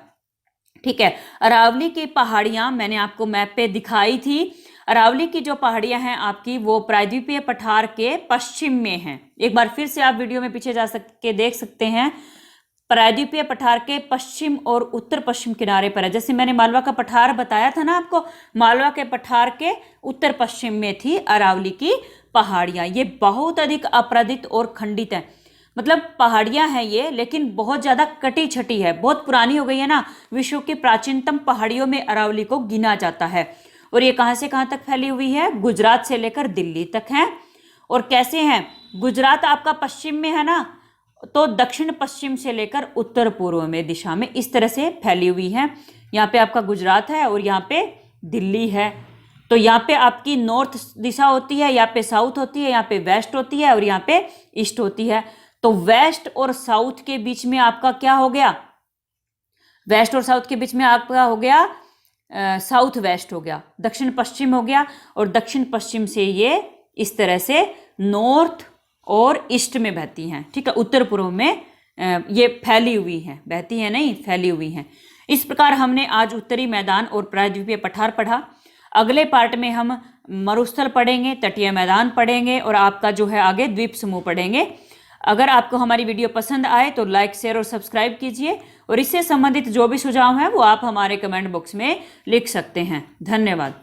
A: ठीक है, अरावली की पहाड़ियां मैंने आपको मैप पे दिखाई थी। अरावली की जो पहाड़ियां हैं आपकी, वो प्रायद्वीपीय पठार के पश्चिम में हैं। एक बार फिर से आप वीडियो में पीछे जा के देख सकते हैं, प्रायद्वीपीय पठार के पश्चिम और उत्तर पश्चिम किनारे पर है। जैसे मैंने मालवा का पठार बताया था ना आपको, मालवा के पठार के उत्तर पश्चिम में थी अरावली की पहाड़ियां। ये बहुत अधिक अपरदित और खंडित है, मतलब पहाड़ियां हैं ये, लेकिन बहुत ज्यादा कटी छटी है, बहुत पुरानी हो गई है ना। विश्व की प्राचीनतम पहाड़ियों में अरावली को गिना जाता है। और ये कहां से कहां तक फैली हुई है, गुजरात से लेकर दिल्ली तक है। और कैसे हैं, गुजरात आपका पश्चिम में है ना, तो दक्षिण पश्चिम से लेकर उत्तर पूर्व में दिशा में इस तरह से फैली हुई है। यहाँ पे आपका गुजरात है और यहाँ पे दिल्ली है। तो यहाँ पे आपकी नॉर्थ दिशा होती है, यहाँ पे साउथ होती है, यहाँ पे वेस्ट होती है और यहाँ पे ईस्ट होती है। तो वेस्ट और साउथ के बीच में आपका क्या हो गया, वेस्ट और साउथ के बीच में आपका हो गया साउथ वेस्ट हो गया, दक्षिण पश्चिम हो गया। और दक्षिण पश्चिम से ये इस तरह से नॉर्थ और ईस्ट में बहती हैं। ठीक है, उत्तर पूर्व में ये फैली हुई हैं, बहती हैं नहीं, फैली हुई हैं। इस प्रकार हमने आज उत्तरी मैदान और प्रायद्वीपीय पठार पढ़ा। अगले पार्ट में हम मरुस्थल पढ़ेंगे, तटीय मैदान पढ़ेंगे और आपका जो है आगे द्वीप समूह पढ़ेंगे। अगर आपको हमारी वीडियो पसंद आए तो लाइक, शेयर और सब्सक्राइब कीजिए, और इससे संबंधित जो भी सुझाव है वो आप हमारे कमेंट बॉक्स में लिख सकते हैं। धन्यवाद।